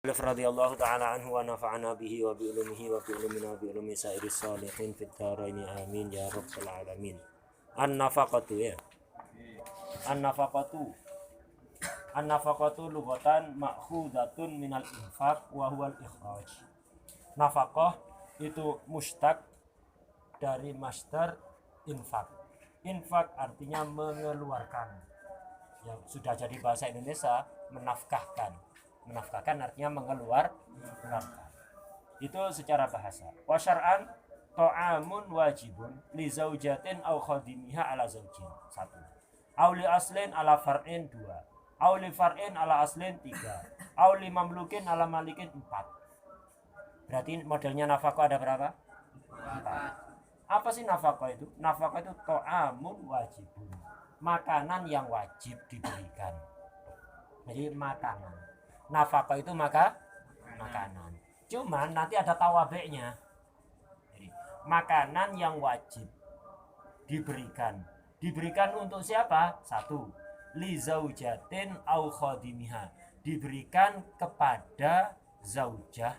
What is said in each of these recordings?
radhiyallahu ta'ala anhu wa nafa'ana bihi wa bi ulumihi wa bi ulumina wa bi ulumi sairis shalihin fid dharain amin ya rabbal alamin. An-nafaqatu ya. An-nafaqatu. An-nafaqatu lughatan ma'khudatun minal infaq wa huwal ikhraj. Nafaqah itu mustaq dari masdar infak. Infak artinya mengeluarkan. Ya, sudah jadi bahasa Indonesia menafkahkan. Menafkahkan artinya mengeluarkan. Itu secara bahasa. Wa syar'an ta'amun wajibun li zaujatin aw khadimiha ala zaujin. 1. Aw li aslin ala far'in 2. Aw li far'in ala aslin 3. Aw li mamlukin ala malikin 4. Berarti modelnya nafkah ada berapa? 4. Apa sih nafkah itu? Nafkah itu ta'amun wajibun. Makanan yang wajib diberikan. Jadi makanan. Nafkah itu makanan. Cuman nanti ada tawabeknya. Jadi, makanan yang wajib diberikan. Diberikan untuk siapa? 1. Li zaujatin au khadimiha. Diberikan kepada zaujah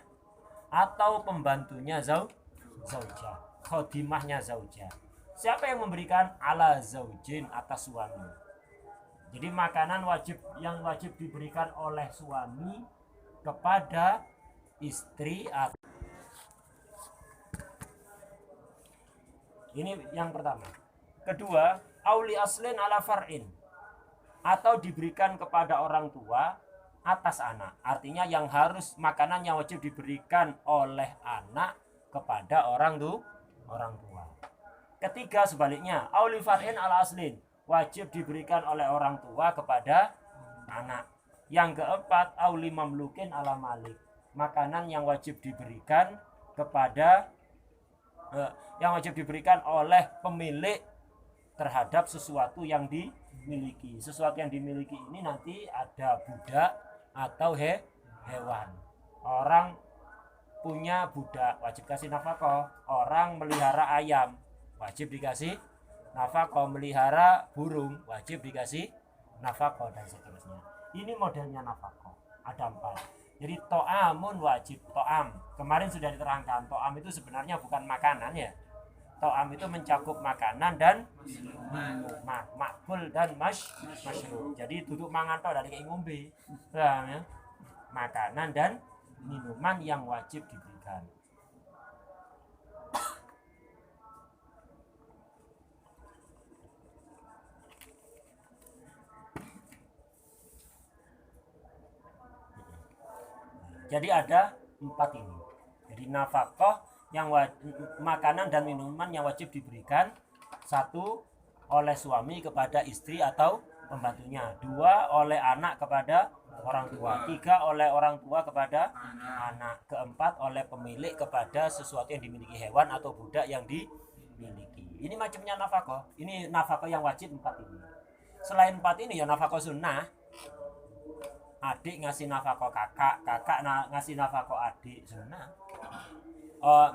atau pembantunya zaujah. Khadimahnya zaujah. Siapa yang memberikan? Ala zaujin, atas suami. Jadi makanan yang wajib diberikan oleh suami kepada istri. Ini yang pertama. Kedua, auli aslin ala far'in, atau diberikan kepada orang tua atas anak. Artinya yang harus makanan yang wajib diberikan oleh anak kepada orang tua. Ketiga, sebaliknya, auli far'in ala aslin, wajib diberikan oleh orang tua kepada anak. Yang keempat, auli mamlukin ala malik, makanan yang wajib diberikan kepada oleh pemilik terhadap sesuatu yang dimiliki. Sesuatu yang dimiliki ini nanti ada budak atau hewan. Orang punya budak, wajib kasih nafkah. Orang melihara ayam, wajib dikasih nafkah. Melihara burung, wajib dikasih nafkah, dan seterusnya. Ini modelnya nafkah. Ada 4. Jadi to'amun wajib. To'am kemarin sudah diterangkan. To'am itu sebenarnya bukan makanan ya. To'am itu mencakup makanan dan minuman, makbul dan masyru'. Jadi duduk mangan tok dari kayak ngombe. Ya? Makanan dan minuman yang wajib diberikan. Jadi ada 4 ini. Jadi nafkah yang makanan dan minuman yang wajib diberikan. 1. Oleh suami kepada istri atau pembantunya. 2. Oleh anak kepada orang tua. 3. Oleh orang tua kepada anak. 4. Oleh pemilik kepada sesuatu yang dimiliki, hewan atau budak yang dimiliki. Ini macamnya nafkah. Ini nafkah yang wajib 4 ini. Selain 4 ini ya nafkah sunnah. Adik ngasih nafkah kakak ngasih nafkah adik, sunnah.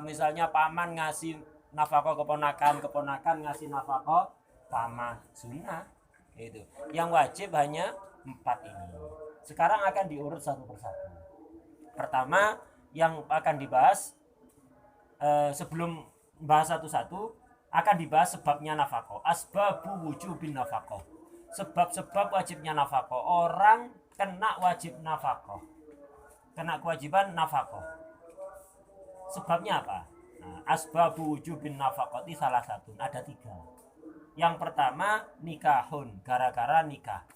Misalnya paman ngasih nafkah keponakan ngasih nafkah paman, sunnah. Itu. Yang wajib hanya 4 ini. Sekarang akan diurut satu persatu. Pertama yang akan dibahas, sebelum bahas satu-satu, akan dibahas sebabnya nafkah. Asbabu wujubin nafkah. Sebab-sebab wajibnya nafkah. Orang kena wajib nafkah, kena kewajiban nafkah. Sebabnya apa? Nah, asbabu wujubin nafaqati salah satu, ada 3. Yang pertama nikahun, gara-gara nikah.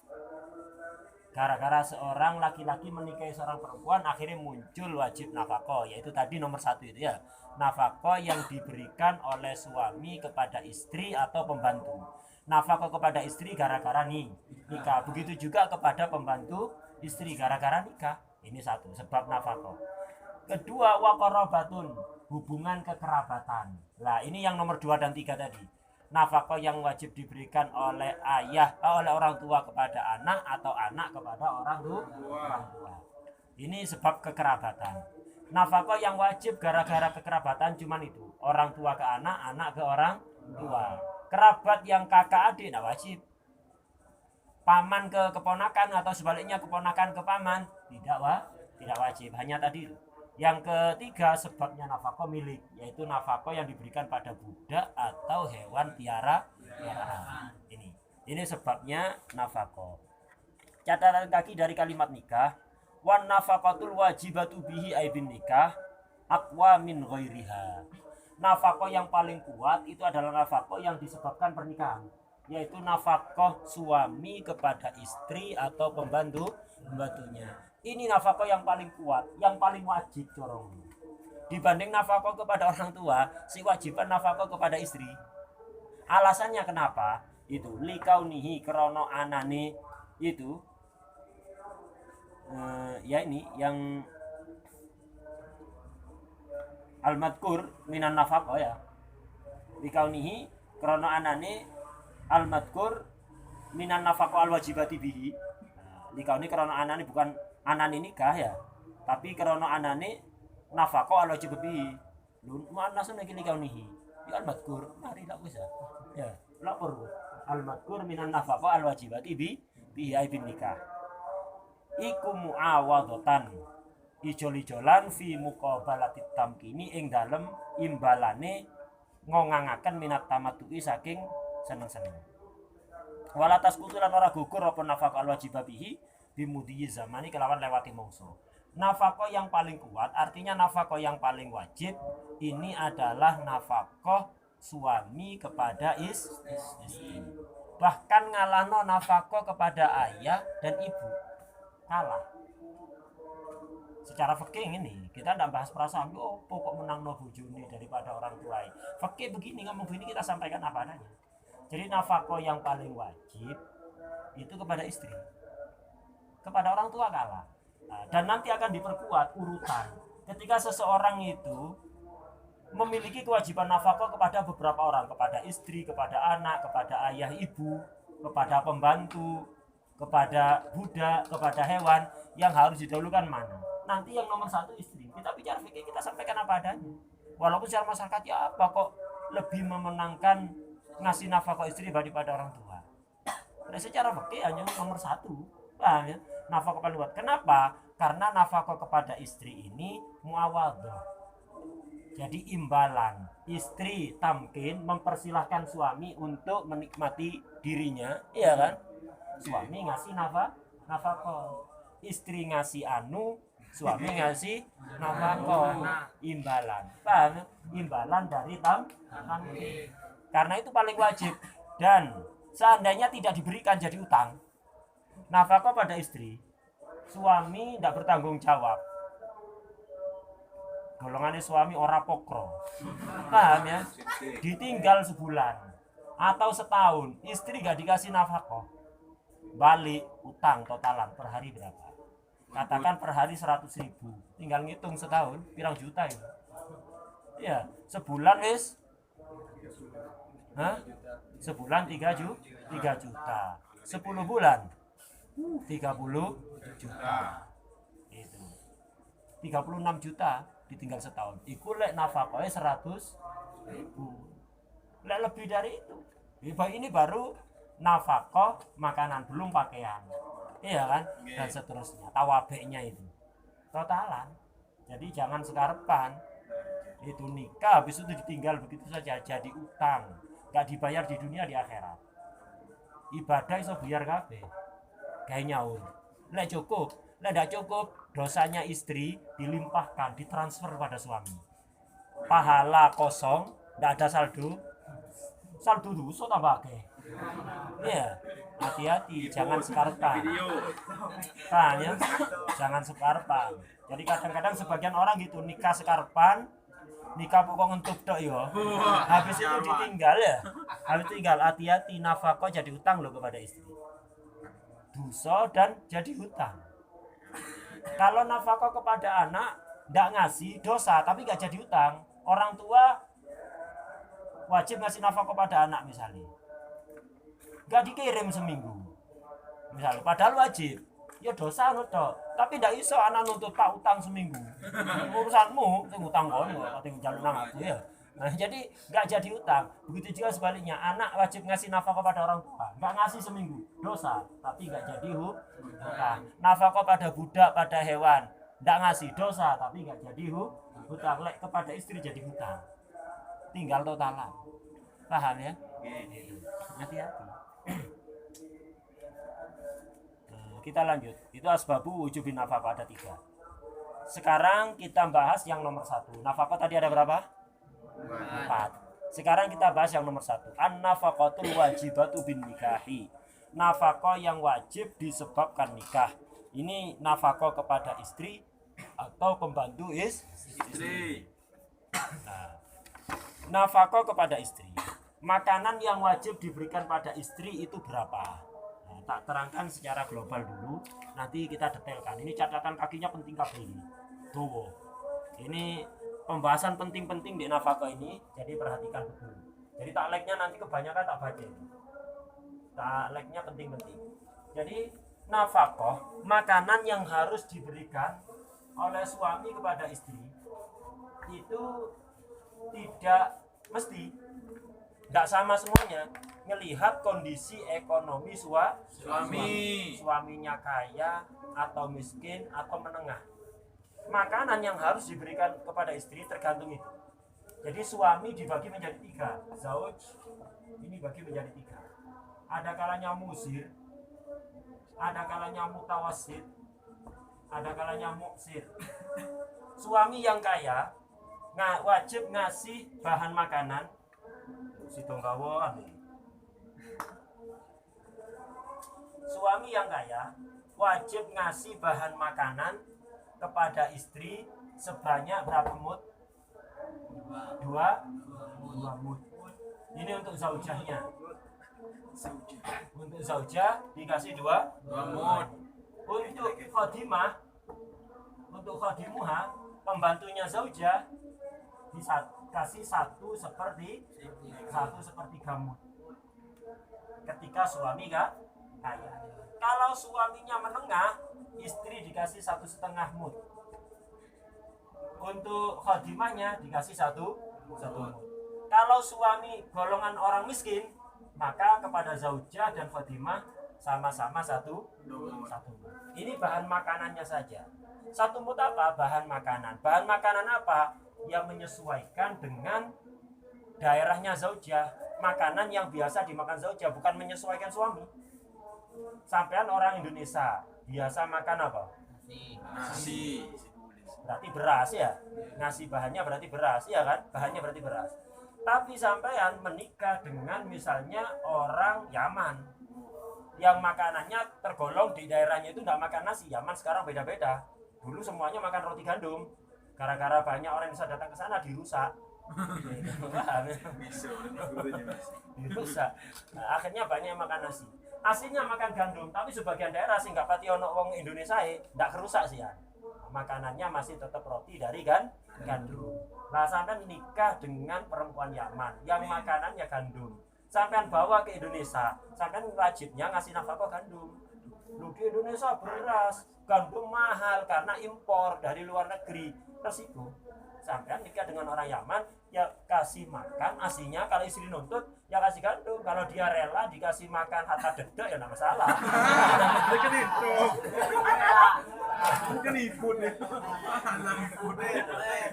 Gara-gara seorang laki-laki menikahi seorang perempuan, akhirnya muncul wajib nafkah, yaitu tadi nomor 1 itu ya. Nafkah yang diberikan oleh suami kepada istri atau pembantu. Nafkah kepada istri gara-gara nikah. Begitu juga kepada pembantu istri gara-gara nikah. Ini 1 sebab nafkah. Kedua, waqarabatun, hubungan kekerabatan. Nah, ini yang nomor 2 dan 3 tadi. Nafkah yang wajib diberikan oleh oleh orang tua kepada anak atau anak kepada orang tua. Ini sebab kekerabatan. Nafkah yang wajib gara-gara kekerabatan cuman itu. Orang tua ke anak, anak ke orang tua. Kerabat yang kakak adik tidak wajib. Paman ke keponakan atau sebaliknya keponakan ke paman tidak tidak wajib. Hanya tadi. Yang ketiga sebabnya nafkah milik, yaitu nafkah yang diberikan pada budak atau hewan piaraan. Ini sebabnya nafkah. Catatan kaki dari kalimat nikah, wan nafaqatul wajibatu bihi aibin nikah aqwa min ghairiha. Nafkah yang paling kuat itu adalah nafkah yang disebabkan pernikahan, yaitu nafkah suami kepada istri atau pembantunya. Ini nafkah yang paling kuat, yang paling wajib corong. Dibanding nafkah kepada orang tua, si wajiban nafkah kepada istri. Alasannya kenapa? Itu likaunihi krono anane itu ya ini yang al-madkur minan nafkah ya. Likaunihi krono anane al-madkur minan nafkah al-wajibati bihi. Likauni krono anane bukan anane nikah ya, tapi krono anane nafkah al-wajibati bihi. Lu muannasun iki likaunihi. Ya al-madkur, mari lak wis ya. Lapor al-madkur minan nafkah al-wajibati bihi aibin nikah. Iku muawadatan ijol-ijolan fi muqabalatit tamkini ing dalem imbalane ngongangaken minat tamattu'i saking seneng-seneng. Walatas kutulan ora gugur apa nafkah al-wajibah bihi bimudhi zamani kelawan lewati mangsa. Nafkah yang paling kuat artinya nafkah yang paling wajib ini adalah nafkah suami kepada istri. Bahkan ngalahno nafkah kepada ayah dan ibu. Kalah. Secara fikih ini kita tidak bahas perasaan, pokok menang no bojone daripada orang tua. Fikih begini, ngomong begini kita sampaikan apa adanya. Jadi nafkah yang paling wajib itu kepada istri, kepada orang tua kalah. Nah, dan nanti akan diperkuat urutan. Ketika seseorang itu memiliki kewajiban nafkah kepada beberapa orang, kepada istri, kepada anak, kepada ayah ibu, kepada pembantu, kepada budak, kepada hewan, yang harus didahulukan mana? Nanti yang nomor satu istri. Kita bicara fikih, kita sampaikan apa adanya. Walaupun secara masyarakat ya apa kok lebih memenangkan ngasih nafkah istri daripada orang tua. Nah, secara fikih hanya nomor satu. Paham ya? Nafkah paling kuat. Kenapa? Karena nafkah kepada istri ini muawadhah. Jadi imbalan. Istri tamkin mempersilahkan suami untuk menikmati dirinya, iya kan? Suami ngasih nafkah, istri ngasih suami ngasih nafkah, imbalan. Paham? Imbalan dari tamkin. Karena itu paling wajib. Dan seandainya tidak diberikan jadi utang, nafkah pada istri, suami tidak bertanggung jawab. Golongannya suami ora pokro. Paham ya? Ditinggal sebulan atau setahun, istri gak dikasih nafkah, balik utang totalan per hari berapa? Katakan per hari 100.000, tinggal ngitung setahun pirang juta ya? Ya, sebulan wis. Sebulan 3 juta. 10 bulan 30 juta. Itu 36 juta ditinggal setahun. Iku lek nafkahnya 100.000. Lek lebih dari itu. Ini baru nafkah makanan, belum pakaian. Iya kan? Dan seterusnya. Tawabeknya itu. Totalan. Jadi jangan sekarepan. Itu nikah habis itu ditinggal begitu saja jadi utang. Gak dibayar di dunia, di akhirat. Ibadah iso biar kabeh. Gawe nyaur. Lek cukup, lek ndak cukup, dosanya istri dilimpahkan, ditransfer pada suami. Pahala kosong, ndak ada saldo. Saldo dosa tambah akeh. Iya, hati-hati, jangan sekarepan. Paham ya? Jangan sekarepan. Jadi kadang-kadang sebagian orang gitu nikah sekarepan, nikah pokok ngentuk tok ya. Habis itu ditinggal ya. Habis tinggal hati-hati, nafkah jadi hutang loh kepada istri. Dosa dan jadi hutang. Kalau nafkah kepada anak ndak ngasih dosa tapi gak jadi hutang. Orang tua wajib ngasih nafkah kepada anak misalnya. Gak dikirim seminggu. Misalnya padahal wajib. Ya dosa ngono tok. Tapi ndak iso anak nuntut pak utang seminggu. Urusanmu sing utang kono, pating njaluk nang aku ya. Nah, jadi nggak jadi utang. Begitu juga sebaliknya, anak wajib ngasih nafkah kepada orang tua, nggak ngasih seminggu, dosa, tapi nggak jadi utang. Nafkah pada budak, pada hewan, Nggak ngasih dosa tapi nggak jadi hutang. Lek kepada istri jadi hutang, tinggal totalan. Paham ya? Gitu. Hati-hati. Kita lanjut. Itu asbabu wujubin nafkah, ada 3. Sekarang kita bahas yang nomor 1. Nafkah tadi ada berapa? 4. Sekarang kita bahas yang nomor 1. An-nafaqatul wajibatu bin nikahi. Nafkah yang wajib disebabkan nikah. Ini nafkah kepada istri atau pembantu istri. Nah, nafkah kepada istri. Makanan yang wajib diberikan pada istri itu berapa? Nah, tak terangkan secara global dulu. Nanti kita detailkan. Ini catatan kakinya penting kabeh ini. Tuh. Ini pembahasan penting-penting di nafkah ini, jadi perhatikan betul. Jadi takleknya nanti kebanyakan tak baca. Takleknya penting-penting. Jadi nafkah, makanan yang harus diberikan oleh suami kepada istri itu tidak mesti, tidak sama semuanya. Ngelihat kondisi ekonomi suami, suaminya kaya atau miskin atau menengah. Makanan yang harus diberikan kepada istri tergantung itu. Jadi suami dibagi menjadi 3. Zauj ini bagi menjadi 3. Ada kalanya musir, ada kalanya mutawassit, ada kalanya muksir. Suami yang kaya wajib ngasih bahan makanan. Suami yang kaya wajib ngasih bahan makanan kepada istri sebanyak berapa mud? 2 mud. Ini untuk zaujahnya. Untuk zaujah dikasih 2 mud. Untuk khadimah, untuk khadimuha, pembantunya zaujah dikasih 1/3 mud. Ketika suami kaya. Kalau suaminya menengah, istri dikasih 1,5 mud. Untuk khadimahnya dikasih 1 mud. Kalau suami golongan orang miskin, maka kepada zaujah dan khadimah sama-sama 1 mud. Ini bahan makanannya saja. 1 mud apa? Bahan makanan. Bahan makanan apa? Yang menyesuaikan dengan daerahnya zaujah. Makanan yang biasa dimakan zaujah, bukan menyesuaikan suami. Sampean orang Indonesia biasa makan apa? Nasi. Berarti beras ya. Nasi bahannya berarti beras, ya kan? Bahannya berarti beras. Tapi sampean menikah dengan misalnya orang Yaman yang makanannya tergolong di daerahnya itu tidak makan nasi. Yaman sekarang beda-beda. Dulu semuanya makan roti gandum. Gara-gara banyak orang yang bisa datang ke sana dirusak. Dirusak. Nah, akhirnya banyak yang makan nasi. Aslinya makan gandum, tapi sebagian daerah sih nggak pati ono wong Indonesia nggak kerusak sih ya. Makanannya masih tetap roti dari gandum. Nah, sampean nikah dengan perempuan Yaman yang makanannya gandum. Sampean bawa ke Indonesia, sampean wajibnya ngasih nafkah gandum. Lu di Indonesia beras, gandum mahal karena impor dari luar negeri. Resiko. Sampean nikah dengan orang Yaman, ya kasih makan aslinya. Kalau istri nuntut, ya kasih gandum. Kalau dia rela dikasih makan hatta dedek, ya nggak masalah.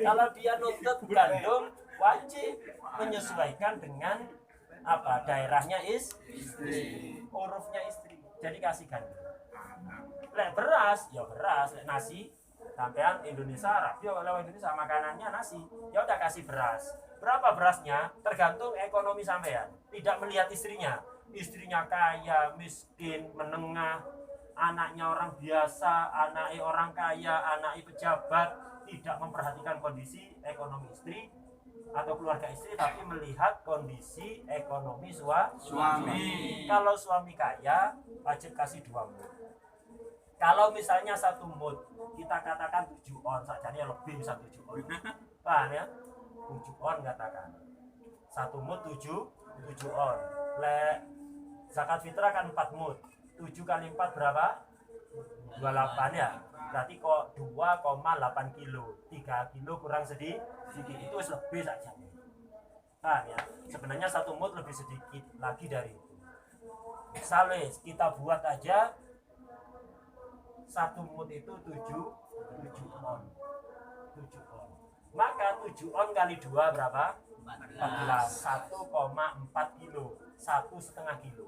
Kalau dia nuntut gandum, wajib menyesuaikan dengan apa daerahnya istri, urufnya istri. Jadi kasih gandum. Lek beras, ya beras. Lek nasi, sampean Indonesia, radio kalau Indonesia makanannya nasi, ya udah kasih beras. Berapa berasnya? Tergantung ekonomi sampean. Tidak melihat istrinya. Istrinya kaya, miskin, menengah, anaknya orang biasa, anaknya orang kaya, anaknya pejabat, tidak memperhatikan kondisi ekonomi istri atau keluarga istri, tapi melihat kondisi ekonomi suami. Kalau suami kaya, wajib kasih 2 mud. Kalau misalnya 1 mud, kita katakan 7 on, sajanya lebih bisa 7 on. Paham ya? 7 on katakan. 1 mud 7 on. Zakat fitrah kan 4 mud. 7 kali 4 berapa? 28 ya. Berarti kok 2,8 kilo. 3 kilo kurang sedikit. Itu lebih saja. Paham ya? Sebenarnya 1 mud lebih sedikit lagi dari itu. Misalnya kita buat aja 1 mut itu 7 on. 7 on. Maka 7 on kali 2 berapa? 14. 1,4 kilo. 1,5 kilo.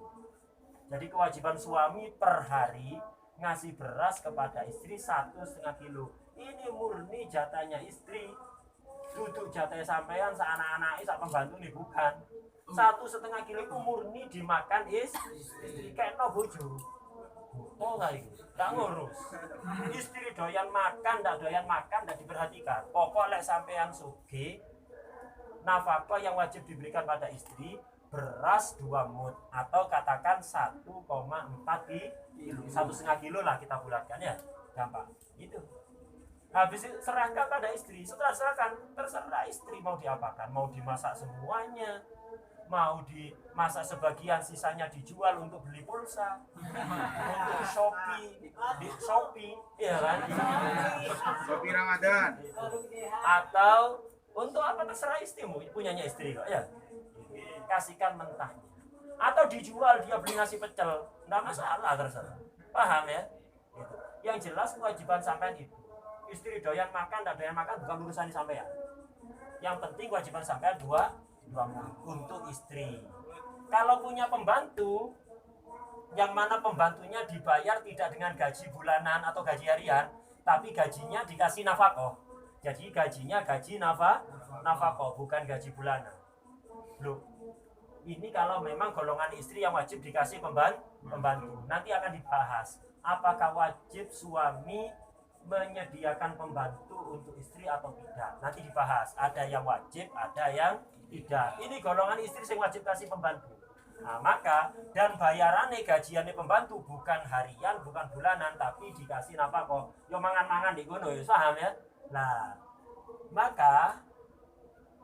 Jadi kewajiban suami per hari ngasih beras kepada istri 1,5 kilo. Ini murni jatahnya istri. Duduk jatahnya sampean anak-anak sak pembantu nih bukan. 1,5 kilo itu murni dimakan istri kayak no bojo. Oh lah itu, tak ngurus. Istri doyan makan, tak diperhatikan. Pokok lek sampean sugih, nafkah yang wajib diberikan pada istri beras 2 mut atau katakan 1,4 kilo, 1,5 kilo lah kita bulatkan ya, gampang. Itu. Habis itu serahkan pada istri. Setelah serahkan, terserah istri mau diapakan, mau dimasak semuanya, mau dimasak sebagian, sisanya dijual untuk beli pulsa, untuk Shopee, ya kan? Shopee Ramadan. Atau untuk apa terserah istrimu, punyanya istri kok ya. Kasihkan mentahnya. Atau dijual dia beli nasi pecel, enggak masalah terserah. Paham ya? Gitu. Yang jelas kewajiban sampean itu. Istri doyan makan, tak doyan makan bukan urusan sampean. Yang penting kewajiban sampean dua untuk istri. Kalau punya pembantu, yang mana pembantunya dibayar tidak dengan gaji bulanan atau gaji harian, tapi gajinya dikasih nafkah. Jadi gajinya gaji nafkah, bukan gaji bulanan. Loh, ini kalau memang golongan istri yang wajib dikasih pembantu. Nanti akan dibahas apakah wajib suami menyediakan pembantu untuk istri atau tidak. Nanti dibahas, ada yang wajib, ada yang tidak. Ini golongan istri yang wajib kasih pembantu. Nah, maka dan bayarannya gajiannya pembantu bukan harian, bukan bulanan, tapi dikasih nafkah. Yo mangan-mangan di gono, ya paham ya? Nah, maka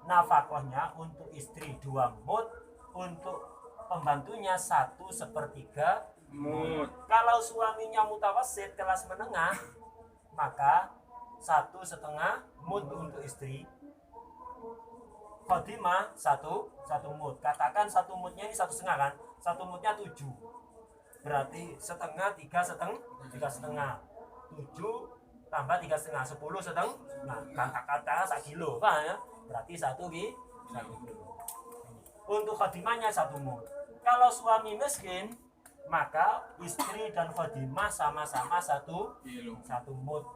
nafkahnya untuk istri 2 mut, untuk pembantunya 1/3 mut. Kalau suaminya mutawassit kelas menengah, maka 1,5 mut untuk istri. Khotimah 1 mut. Katakan 1 mutnya ini 1,5 kan? 1 mutnya 7. Berarti setengah 3,5. 7 tambah 3,5 10,5. Kata-kata 1 kilo, paham ya? Berarti 1 kilo. Untuk khotimahnya 1 mut. Kalau suami miskin, maka istri dan khadimah sama-sama 1 mut.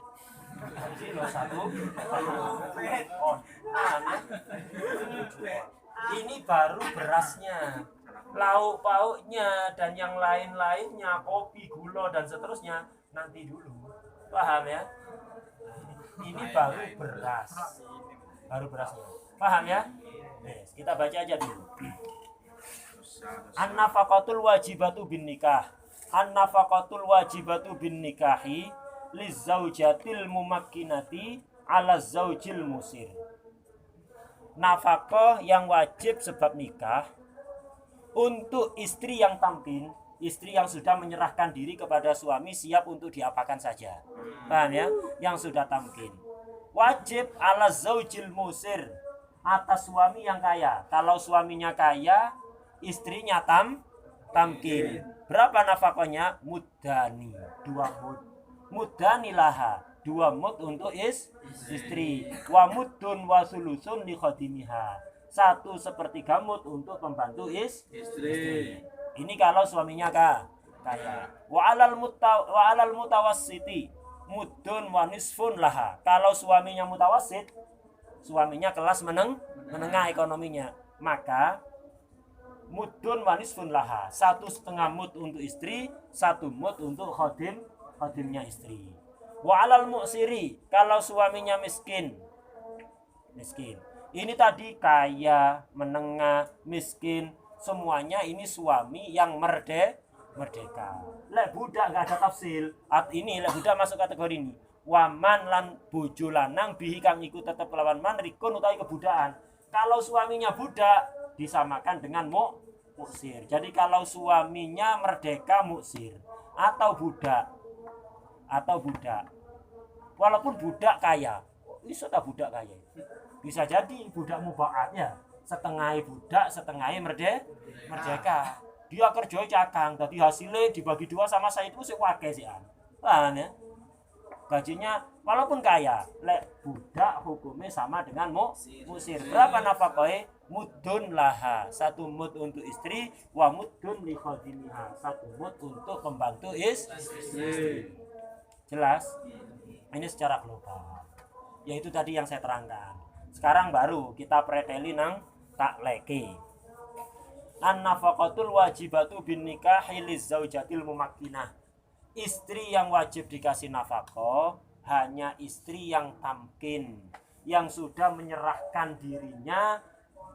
Kilo 1 on. Ini baru berasnya, lauk pauknya dan yang lain-lainnya, kopi, gula dan seterusnya nanti dulu. Paham ya? Ini baru beras. Baru berasnya. Paham ya? Yes, kita baca aja dulu. An-nafaqatul wajibatu bin nikah. An-nafaqatul wajibatu bin nikahi lizaujatil mumakkinati ala zaujil musir. Nafkah yang wajib sebab nikah untuk istri yang tamkin, istri yang sudah menyerahkan diri kepada suami siap untuk diapakan saja. Paham ya? Yang sudah tamkin. Wajib ala zaujil musir, atas suami yang kaya. Kalau suaminya kaya, istrinya tamkin. Berapa nafkahnya? Mudani, 2 mud. Mudani laha, 2 mud untuk istri. Wa mudun wa sulusun li khadimiha, 1/3 mud untuk pembantu istri. Ini kalau suaminya kaya. Wa alal mutawassiti mudun wa nisfun laha. Kalau suaminya mutawassit, suaminya kelas menengah ekonominya, maka mudun wa nisfun laha, 1/2 mud untuk istri, 1 mud untuk khadimnya istri. Wa alal mu'siri, kalau suaminya miskin. Ini tadi kaya, menengah, miskin, semuanya ini suami yang merdeka. Lek budak enggak ada tafsil. Ini lek budak masuk kategori ini. Waman lan bojo lanang bihi kang iku tetep lawan man rikun utawi kebudakan. Kalau suaminya budak disamakan dengan muksir. Jadi kalau suaminya merdeka muksir atau budak. Walaupun budak kaya, bisa tak budak kaya? Bisa jadi budak mubaat ya. Setengah budak, setengah merdeka. Dia kerja cakang, tadi hasilnya dibagi 2 sama saya itu sih wakil sih. Paham ya? gajinya walaupun kaya, lek budak hukumnya sama dengan musir. Berapa nafkahnya? Mudun laha, 1 mud untuk istri, wa mudun li khadimiha, 1 mud untuk pembantu istri. Jelas? Ini secara global. Yaitu tadi yang saya terangkan. Sekarang baru kita preteli nang takleke. An-nafaqatul wajibatu bin nikahi lizaujatil mumakkinah. Istri yang wajib dikasih nafkah hanya istri yang tamkin, yang sudah menyerahkan dirinya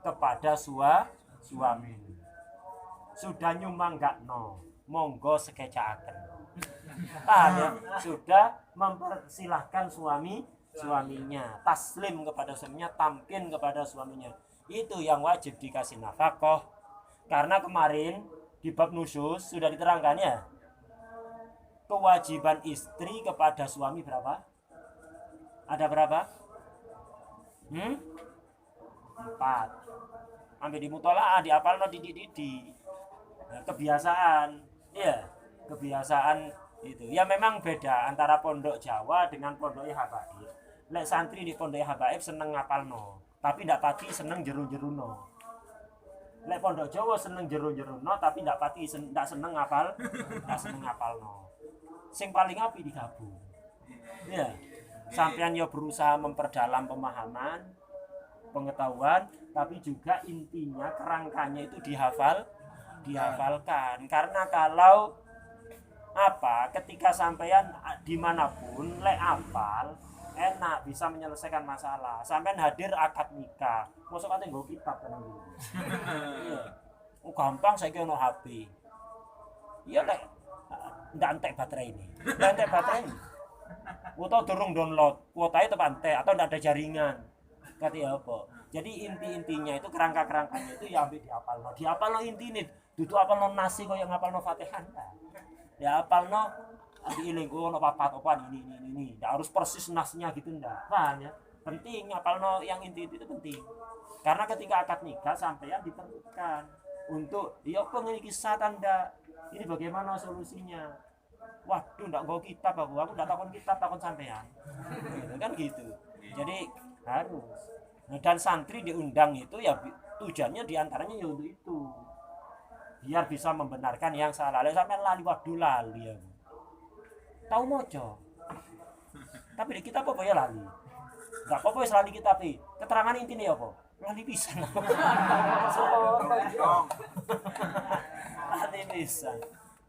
kepada suami. Sudah nyumanggakno, monggo sekecaaken. Paham ya? Sudah mempersilahkan suaminya, taslim kepada suaminya, tamkin kepada suaminya. Itu yang wajib dikasih nafkah. Karena kemarin di bab nusyuz sudah diterangkan ya. Kewajiban istri kepada suami berapa? Ada berapa? 4. Ambil di mutolaah, di apalno di kebiasaan. Iya, kebiasaan itu. Ya memang beda antara pondok Jawa dengan pondok Habaib. Lek santri di pondok Habaib seneng ngapalno, tapi ndak pati seneng jeru-jeruno. Lek pondok Jawa seneng jeru-jeruno tapi ndak pati ndak seneng ngapalno. Sing paling api digabung. Ya. Sampean yo berusaha memperdalam pemahaman, pengetahuan, tapi juga intinya kerangkanya itu dihafalkan. Karena kalau ketika sampean dimanapun lek hafal enak bisa menyelesaikan masalah. Sampean hadir akad nikah, mosok kate nggo kitab kan iki. Iya. Gampang saiki ono HP. Iya lek ndak entek baterai ini. Ndak entek baterai ini. Atau durung download, kuotanya tepat entek atau ndak ada jaringan. Kate apa? Jadi inti-intinya itu kerangka-kerangkanya itu ya ambil dihafalno. Dihafalno intine, dudu apalno nasi koyo ngapalno Fatihah. Ya apalno diiling ono papat-papan ini. Nggak harus persis nasnya gitu ndak. Paham ya? Penting apalno yang inti itu penting. Karena ketika akad nikah sampean diperlukan untuk ya apa ngene kisah tanda. Ini bagaimana solusinya? Waduh ndak nggo kitab aku ndak takon kitab, takon sampean. Kan gitu. Jadi harus. Nah, dan santri diundang itu ya tujuannya diantaranya ya untuk itu. Biar bisa membenarkan yang salah. Lek sampean lali waduh lali aku. Tahu mojo. Tapi di kitab apa ya lali? Enggak apa-apa wis lali kitab iki. Keterangan intine apa? Lali pisan. Lali pisan.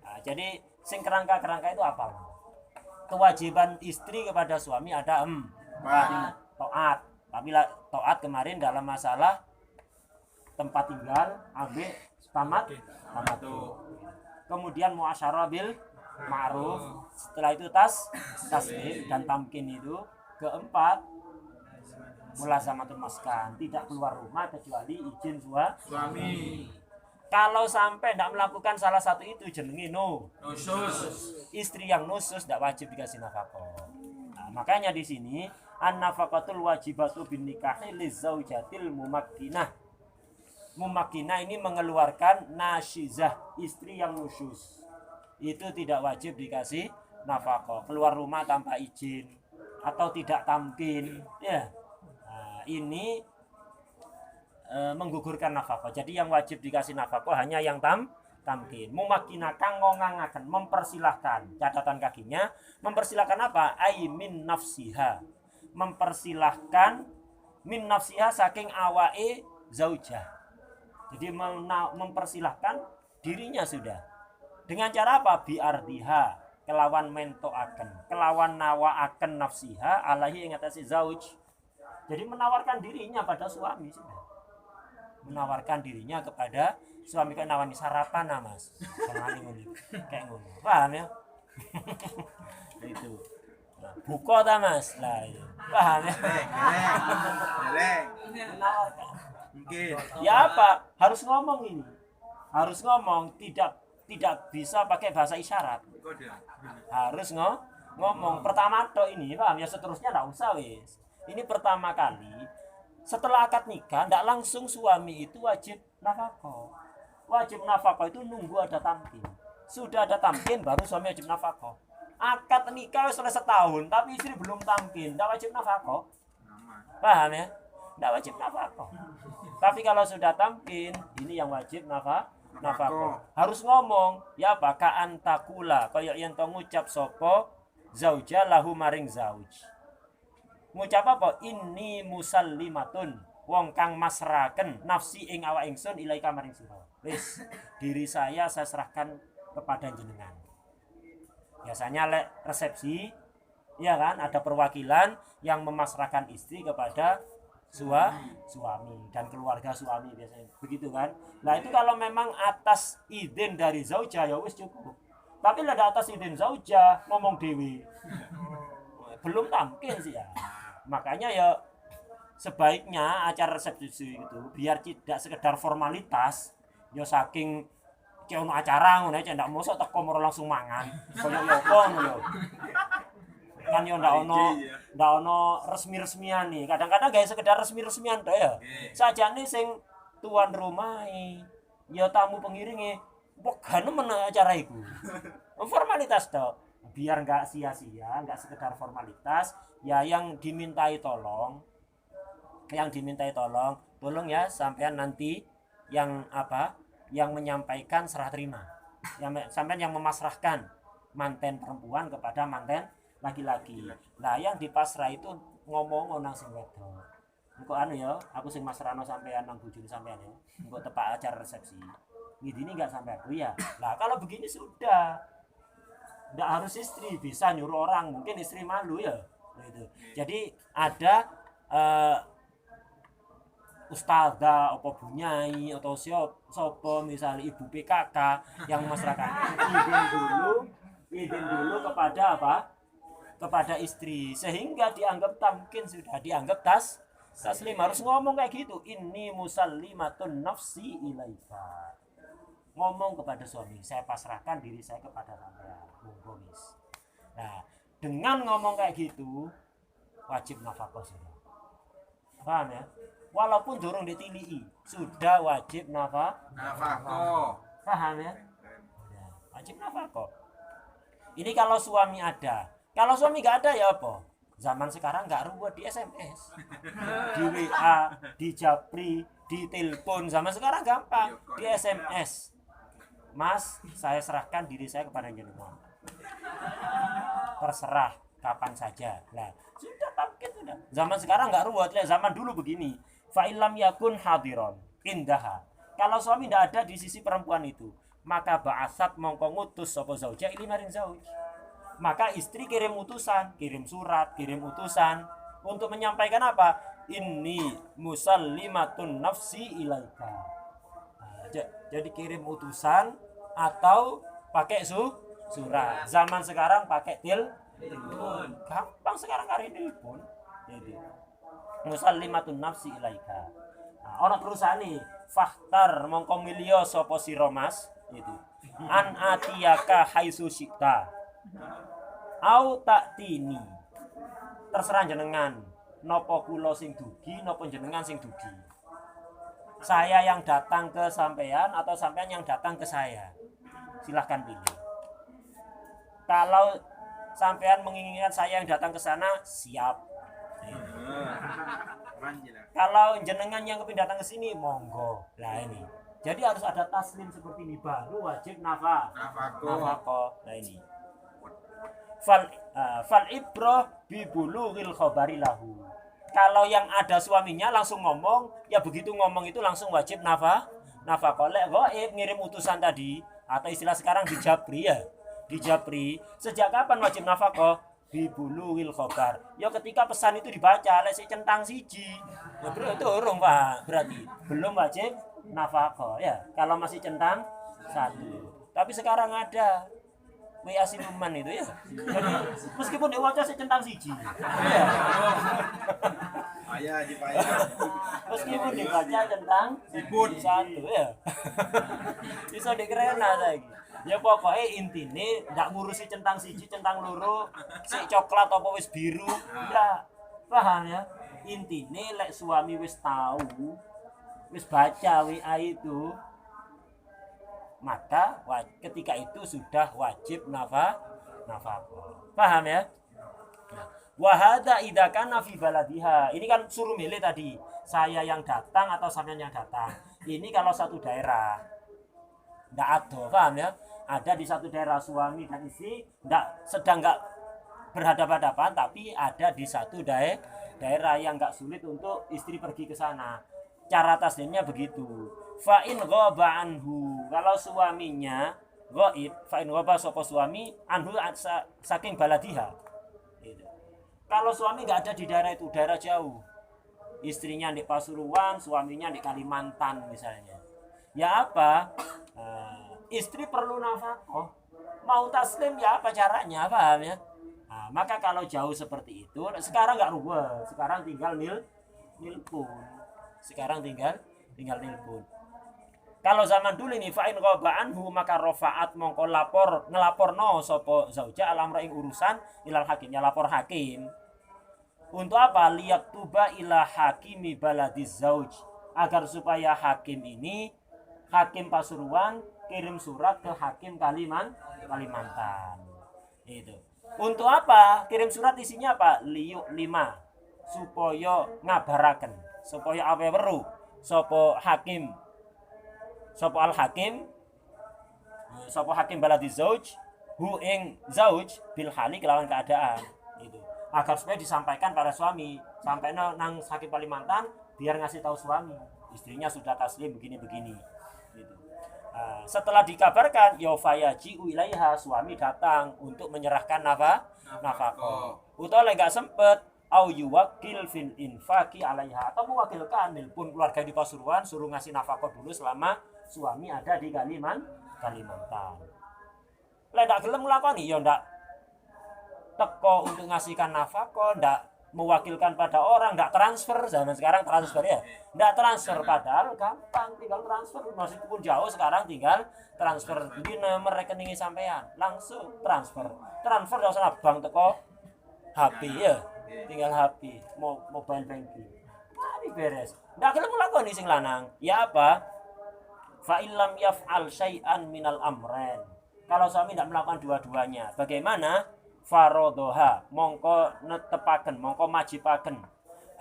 Nah, jadi sing kerangka-kerangka itu apa? Kewajiban istri kepada suami ada taat. Tapi taat kemarin dalam masalah tempat tinggal, ambil tamat. Kemudian muasyarah bil ma'ruf, setelah itu taslim dan tamkin itu. Keempat, mulazamatul maskan, tidak keluar rumah kecuali izin suami. Kalau sampai tidak melakukan salah satu itu jenenge nusyuz. Istri yang nusyuz tidak wajib dikasih nafkah. Nah, makanya di sini an-nafaqatul wajibatu bin nikahi lizaujatil mumakkinah. Mumakkinah ini mengeluarkan nasyizah, istri yang nusyuz. Itu tidak wajib dikasih nafkah, keluar rumah tanpa izin atau tidak tamkin ya. Nah, ini menggugurkan nafkah. Jadi yang wajib dikasih nafkah hanya yang tamkin. Mumakkinah kang ngongangaken, mempersilahkan. Catatan kakinya mempersilahkan apa? Ai min nafsiha. Mempersilahkan min nafsiha saking awake zaujah. Jadi mempersilahkan dirinya sudah. Dengan cara apa? Biardiha, kelawan mentoaken, kelawan nawaaken nafsiha alaihi ing atase zauj. Jadi menawarkan dirinya pada suami sudah. Menawarkan dirinya kepada suami, kayak nawani sarapan Mas. Jangan ngono. Kayak ngono. Paham ya? Itu. Nah, buka ta Mas? Lah iya. Paham ya? Menawarkan. Mungkin. Ya apa? Harus ngomong ini. Harus ngomong, tidak bisa pakai bahasa isyarat. Harus ngomong. Pertama tok ini, paham ya, seterusnya enggak usah wis. Ini pertama kali setelah akad nikah enggak langsung suami itu wajib nafkah. Wajib nafkah itu nunggu ada tamkin. Sudah ada tamkin baru suami wajib nafkah. akad nikah sudah setahun tapi istri belum tamkin, tidak wajib nafkah. Aman. Paham ya? Tidak wajib nafkah. Tapi kalau sudah tamkin, ini yang wajib nafkah. Harus ngomong, ya apa? Ka'an takula, kaya yen to ngucap sapa zauja lahu maring zauj. Ngucap apa? Inni musallimatun, wong kang masraken nafsi ing awak ingsun ilaika maring sira. Wis, diri saya serahkan kepada jenengan. Biasanya lek resepsi, ya kan, ada perwakilan yang memasrahkan istri kepada suami dan keluarga suami biasanya. Begitu kan? Nah, itu kalau memang atas izin dari zauja ya wis cukup. Tapi lek atas izin zauja ngomong dewi. Belum tamkin sih ya. Makanya ya sebaiknya acara resepsi itu biar tidak sekedar formalitas, ya saking kayak ono acara ngono aja ndak mosok teko moro langsung mangan. Koyo yo ngono lho. Kan yo ndak ono resmi-resmian nih. Kadang-kadang gak sekedar resmi-resmian tok ya. Sajane sing tuan rumah ya tamu pengiringe wegane men acara iku. Formalitas tok. Biar enggak sia-sia, enggak sekedar formalitas, ya yang dimintai tolong tolong ya sampean nanti yang apa? Yang menyampaikan serah terima. Yang sampean yang memasrahkan manten perempuan kepada manten laki-laki. Nah, yang dipasrah itu ngomong nang sing wedok. Engko anu ya, aku sing masrahno sampean nang bojone sampean ya. Engko tepak acara resepsi. Ngidini enggak sampai aku ya. Nah, kalau begini sudah. Enggak harus istri, bisa nyuruh orang, mungkin istri malu ya. Gitu. Jadi ada ustazah apa bunyai atau sopo misalnya ibu PKK yang masyarakat izin dulu kepada apa? Kepada istri sehingga dianggap tamkin sudah dianggap taslim harus ngomong kayak gitu. Inni musallimatun nafsi ilaika. Ngomong kepada suami, saya pasrahkan diri saya kepada sampean. Monggo wis. Nah, dengan ngomong kayak gitu wajib nafkah sudah. Paham ya? Walaupun durung ditilii, sudah wajib nafkah. Paham ya? Wajib nafkah. Ini kalau suami ada. Kalau suami nggak ada ya apa? Zaman sekarang nggak ruwet di SMS, di WA, di Japri, di telepon. Zaman sekarang gampang di SMS. Mas, saya serahkan diri saya kepada jenengan. Terserah kapan saja. Nah, sudah tamkin sudah. Zaman sekarang nggak ruwet, ya zaman dulu begini. Fa illam yakun hadiron indaha. Kalau suami tidak ada di sisi perempuan itu, maka ba'asat mongko ngutus sapa zauja ili maring zauj. Maka istri kirim utusan, kirim surat, kirim utusan untuk menyampaikan apa? Inni musallimatun nafsi ilaika. Nah, jadi kirim utusan atau pakai surat. Zaman sekarang pakai telepon. Gampang sekarang hari telepon. Jadi musallimatun nafsi ilaika. Nah, orang perusahaan nih faktar mongko milio sapa sira Mas itu. An atiyaka haitsu syi'ta. Au taktini. Terserah jenengan. Napa kula sing dugi, napa jenengan sing dugi. Saya yang datang ke sampean atau sampean yang datang ke saya. Silahkan pilih. Kalau sampean menginginkan saya yang datang ke sana, siap. Kalau jenengan yang kepin datang ke sini, monggo. Nah ini. Jadi harus ada taslim seperti ini baru wajib nafkah. Nah ini. Fal ibrah bi bulughil khabari lahu. Kalau yang ada suaminya langsung ngomong, ya begitu ngomong itu langsung wajib nafkah. Lek gaib ngirim utusan tadi atau istilah sekarang dijabri ya. Dijabri. Sejak kapan wajib nafkah? Bi bulughil khabar. Ya ketika pesan itu dibaca lek sik centang siji. Ya bro itu urung Pak. Berarti belum wajib nafkah ya. Kalau masih centang satu. Tapi sekarang ada WA siluman itu ya. Jadi meskipun diwaca secentang siji. Ya. Meskipun dibaca centang siput satu ya. Bisa dikerena lagi. Ya pokoknya intine ndak ngurusi centang siji, centang loro, sik coklat apa wis biru. Ndak. Paham ya? Intine lek suami wis tahu, wis baca WA itu, maka ketika itu sudah wajib nafkah. nafkah. Paham ya? Wa hadza idza kana fi baladiha. Ini kan suruh milih tadi. Saya yang datang atau sampean yang datang. Ini kalau satu daerah. Enggak ada, paham ya? Ada di satu daerah suami dan istri sedang enggak berhadapan-hadapan, tapi ada di satu daerah yang enggak sulit untuk istri pergi ke sana. Cara taslimnya begitu. Fa in ghaba anhu. Kalau suaminya ghaib, fa in ghaba sapa suami anhu saking baladiha. Gitu. Kalau suami nggak ada di daerah itu, daerah jauh, istrinya di Pasuruan, suaminya di Kalimantan misalnya, ya apa? Istri perlu nafkah, mau taslim ya apa caranya, paham ya? Nah, maka kalau jauh seperti itu, sekarang nggak rubah, sekarang tinggal nilpun, sekarang tinggal nilpun. Kalau zaman dulu ini fa'in ghaba anhu maka rafaat mongko ngelaporno sapa zauja alamra ing urusan ilal hakim, ya lapor hakim. Untuk apa? Liyak tuba ila hakimi baladiz zauj, agar supaya hakim ini, hakim Pasuruan kirim surat ke hakim Kalimantan. Itu. Untuk apa? Kirim surat isinya apa? Liyuk 5 supaya ngabaraken, supaya awe weruh sapa hakim, sapa al hakim, sapa hakim baladiz zauj hu ing zauj bil hali kelawan keadaan. Itu. Agar supaya disampaikan pada suami, sampai nang hakim Kalimantan biar ngasih tahu suami istrinya sudah taslim begini-begini gitu. Setelah dikabarkan yafayaji ilaiha, suami datang untuk menyerahkan nafkah. Utawa enggak sempet au yuwakil fil infaqi alaiha, atau mewakilkan nelpon keluarga di Pasuruan suruh ngasih nafkah dulu selama suami ada di Kalimantan. Lek ndak gelem nglakoni ya ndak teko untuk ngasihkan nafkah, ndak mewakilkan pada orang, ndak transfer. Zaman sekarang transfer ya, ndak transfer, padahal gampang, tinggal transfer, meskipun jauh sekarang tinggal transfer di nomor rekening sampean, langsung transfer ndak usah bank teko HP ya, tinggal HP, mobile banking, mari beres. Ndak gelem nglakoni sing lanang, ya apa? Fa illam yaf'al syai'an minal amren. Kalau suami tidak melakukan dua-duanya, bagaimana? Farodoha mongko netepaken, mongko majibaken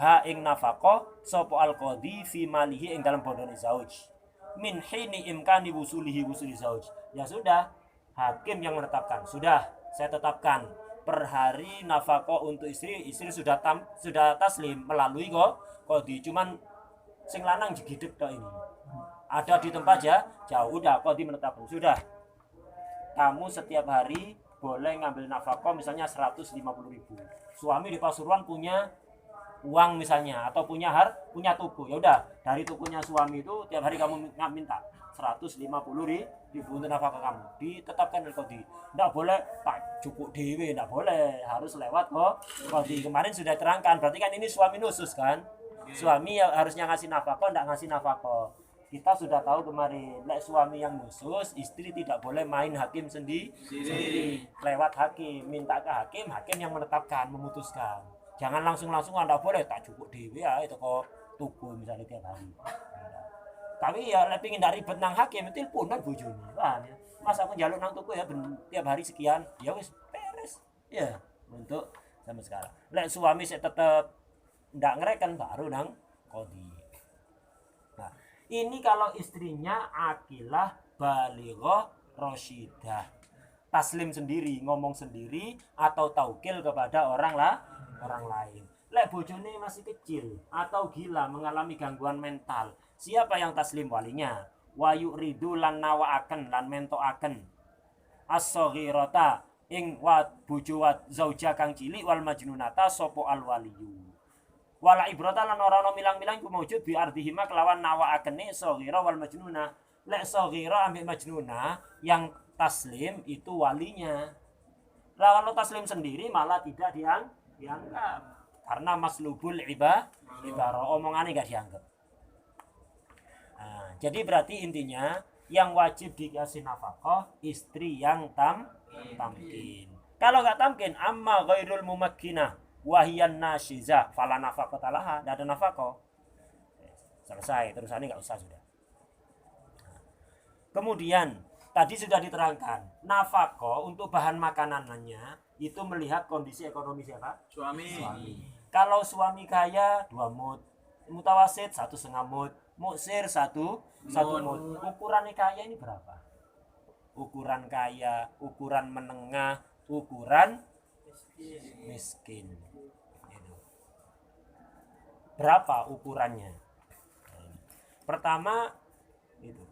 ha ing nafkah sapa al-qadhi fi malihi ing dalam bodone zauj min hini imkani wusuli zauj. Ya sudah, hakim yang menetapkan, sudah saya tetapkan per hari nafkah untuk istri sudah taslim melalui qadhi, cuman sing lanang jegideg tok ini. Ada di tempat jauh, udah qadhi menetapkan, sudah kamu setiap hari boleh ngambil nafkah misalnya 150.000. Suami di Pasuruan punya uang misalnya, atau punya tuku, ya udah dari tukunya suami itu tiap hari kamu minta 150.000 untuk nafkah kamu, ditetapkan oleh qadhi. Enggak boleh tak cukup dewe, enggak boleh, harus lewat qadhi. Kemarin sudah terangkan, berarti kan ini suami nusus kan, suami harusnya ngasih nafkah, enggak ngasih nafkah. Kita sudah tahu kemarin, lek suami yang khusus, istri tidak boleh main hakim sendiri. Lewat hakim, minta ke hakim yang menetapkan, memutuskan. Jangan langsung Anda boleh tak cukup dewe ya itu kok tuku misalnya tiap hari. Tapi ya lek pengin ndak ribet nang hakim, teleponan bojone. Paham ya? Mas aku njaluk nang tuku ya tiap hari sekian. Ya wis beres. Ya, untuk zaman sekarang. Lek suami saya tetap ndak ngereken baru nang qadhi. Ini kalau istrinya akilah balighah rasyidah, taslim sendiri, ngomong sendiri, atau taukil kepada orang lain. Lek bojone masih kecil atau gila, mengalami gangguan mental, siapa yang taslim? Walinya. Wa yuridu lan nawaaken lan mentoaken as-saghirata ing wa bojo zauja kang cilik wal majnunata sapa al waliyu. Wala ibrata lan ora ana milang-milang ku maujud bi ardihima kelawan nawaakene saghira wal majnuna. Lek saghira ambek majnuna yang taslim itu walinya. Lah kalau taslim sendiri malah tidak dianggap karena maslubul ibarah, omongane enggak dianggap. Nah, jadi berarti intinya yang wajib dikasih nafkah istri yang tamkin. Kalau enggak tamkin amma ghairul mumakkinah wahiyan nasyiza fala nafaqata laha, enggak ada nafkah. Selesai, terusannya enggak usah sudah. Kemudian tadi sudah diterangkan, nafkah untuk bahan makanannya itu melihat kondisi ekonomi siapa? Suami. Kalau suami kaya 2 mut, mutawasid 1,5 mut, muksir 1 mut. Ukuran kaya ini berapa? Ukuran kaya, ukuran menengah, ukuran miskin. Gitu. Berapa ukurannya? Pertama itu.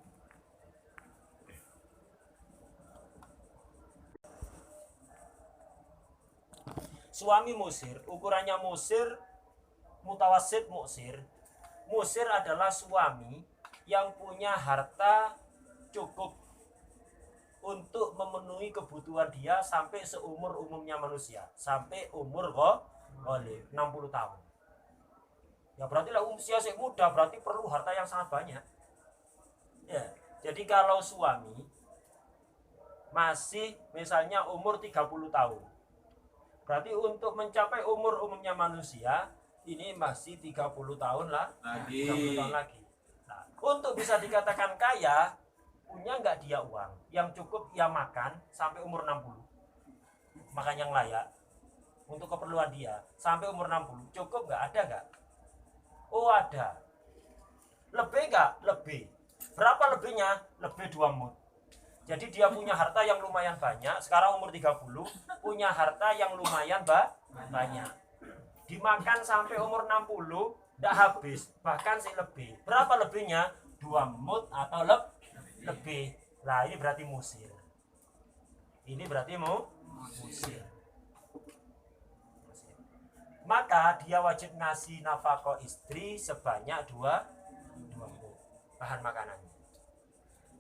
Suami musir, ukurannya musir, mutawasid musir. Musir adalah suami yang punya harta cukup untuk memenuhi kebutuhan dia sampai seumur umumnya manusia, sampai umur oleh 60 tahun. Ya berarti lah usia yang muda, berarti perlu harta yang sangat banyak. Ya, jadi kalau suami masih misalnya umur 30 tahun, berarti untuk mencapai umur umumnya manusia ini masih 30 tahun lah lagi. 30 tahun lagi. Nah, untuk bisa dikatakan kaya, punya nggak dia uang yang cukup ia makan sampai umur 60, makan yang layak untuk keperluan dia sampai umur 60, cukup nggak? Ada nggak? Oh ada. Lebih nggak? Lebih. Berapa lebihnya? Lebih 2 mut. Jadi dia punya harta yang lumayan banyak, sekarang umur 30, punya harta yang lumayan banyak. Dimakan sampai umur 60, tidak habis, bahkan sih lebih. Berapa lebihnya? 2 mut atau lebih. Nah ini berarti musir. Ini berarti musir. Maka dia wajib ngasih nafkah istri sebanyak 2 mut bahan makanannya.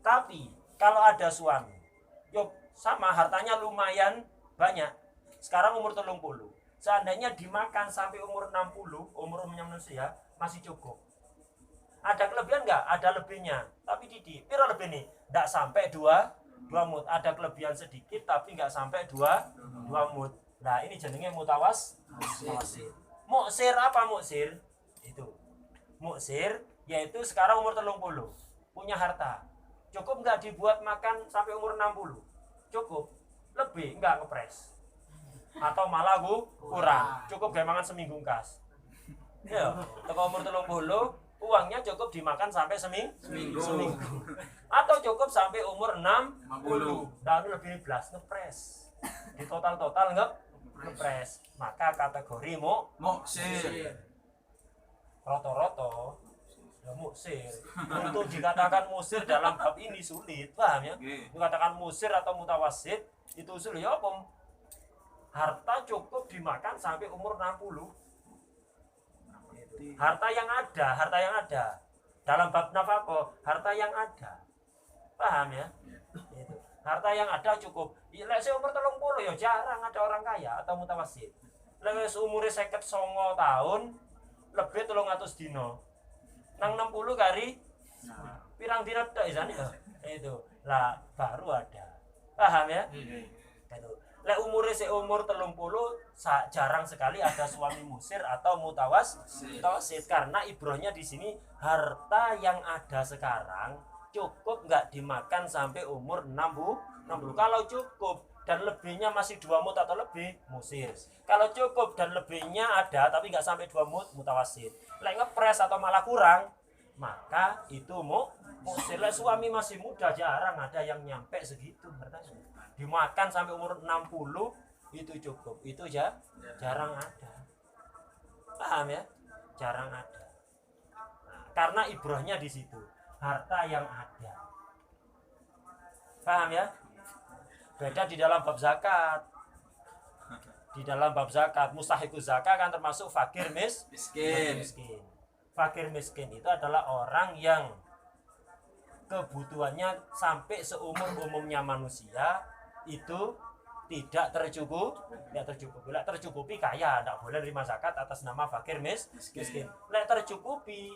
Tapi kalau ada suami, yuk sama hartanya lumayan banyak. Sekarang umur 30. Seandainya dimakan sampai umur 60, umur umumnya manusia masih cukup. Ada kelebihan nggak? Ada lebihnya. Tapi Didi, pira lebih nih? Nggak sampai 2 mut. Ada kelebihan sedikit tapi nggak sampai 2 mut. Nah ini jenenge mutawasid. Muksir apa muksir? Itu. Muksir yaitu sekarang umur 30. Punya harta. Cukup nggak dibuat makan sampai umur 60? Cukup. Lebih nggak ngepres. Atau malah kurang. Cukup gaya makan seminggu kas. Ya, teko umur 30, uangnya cukup dimakan sampai seminggu. Atau cukup sampai umur 60. Dan lebih belas ngepres. Di total ngepres. Maka kategori muksir. Roto-roto ya musir. Untuk dikatakan musir dalam bab ini sulit, paham ya? Dikatakan musir atau mutawasid itu sulit ya apa? Harta cukup dimakan sampai umur 60. Harta yang ada dalam bab nafkah, harta yang ada. Paham ya? Itu. Harta yang ada cukup. Lek umur 30 ya jarang ada orang kaya atau mutawasid. Lek umure 59 tahun lebih 300 dino. Nang 60 kali pirang dina tok isane itu. Lah baru ada. Paham ya? Itu. Lek umure umur 30 jarang sekali ada suami musir atau mutawasid karena ibrohnya di sini harta yang ada sekarang cukup nggak dimakan sampai umur 60. Kalau cukup dan lebihnya masih 2 mut atau lebih, musir. Kalau cukup dan lebihnya ada tapi nggak sampai 2 mut, mutawasid. Lek ngepres atau malah kurang, maka itu musir. Lek suami masih muda jarang ada yang nyampe segitu hartanya. Dimakan sampai umur 60 itu cukup. Itu jarang ada. Paham ya? Jarang ada. Nah, karena ibrohnya di situ. Harta yang ada. Paham ya? Beda di dalam bab zakat. Di dalam bab zakat, mustahiquz zakat kan termasuk fakir miskin. Fakir miskin itu adalah orang yang kebutuhannya sampai seumur umumnya manusia itu tidak tercukupi. Lek tercukupi kaya, tidak boleh terima zakat atas nama fakir miskin. Lek tercukupi,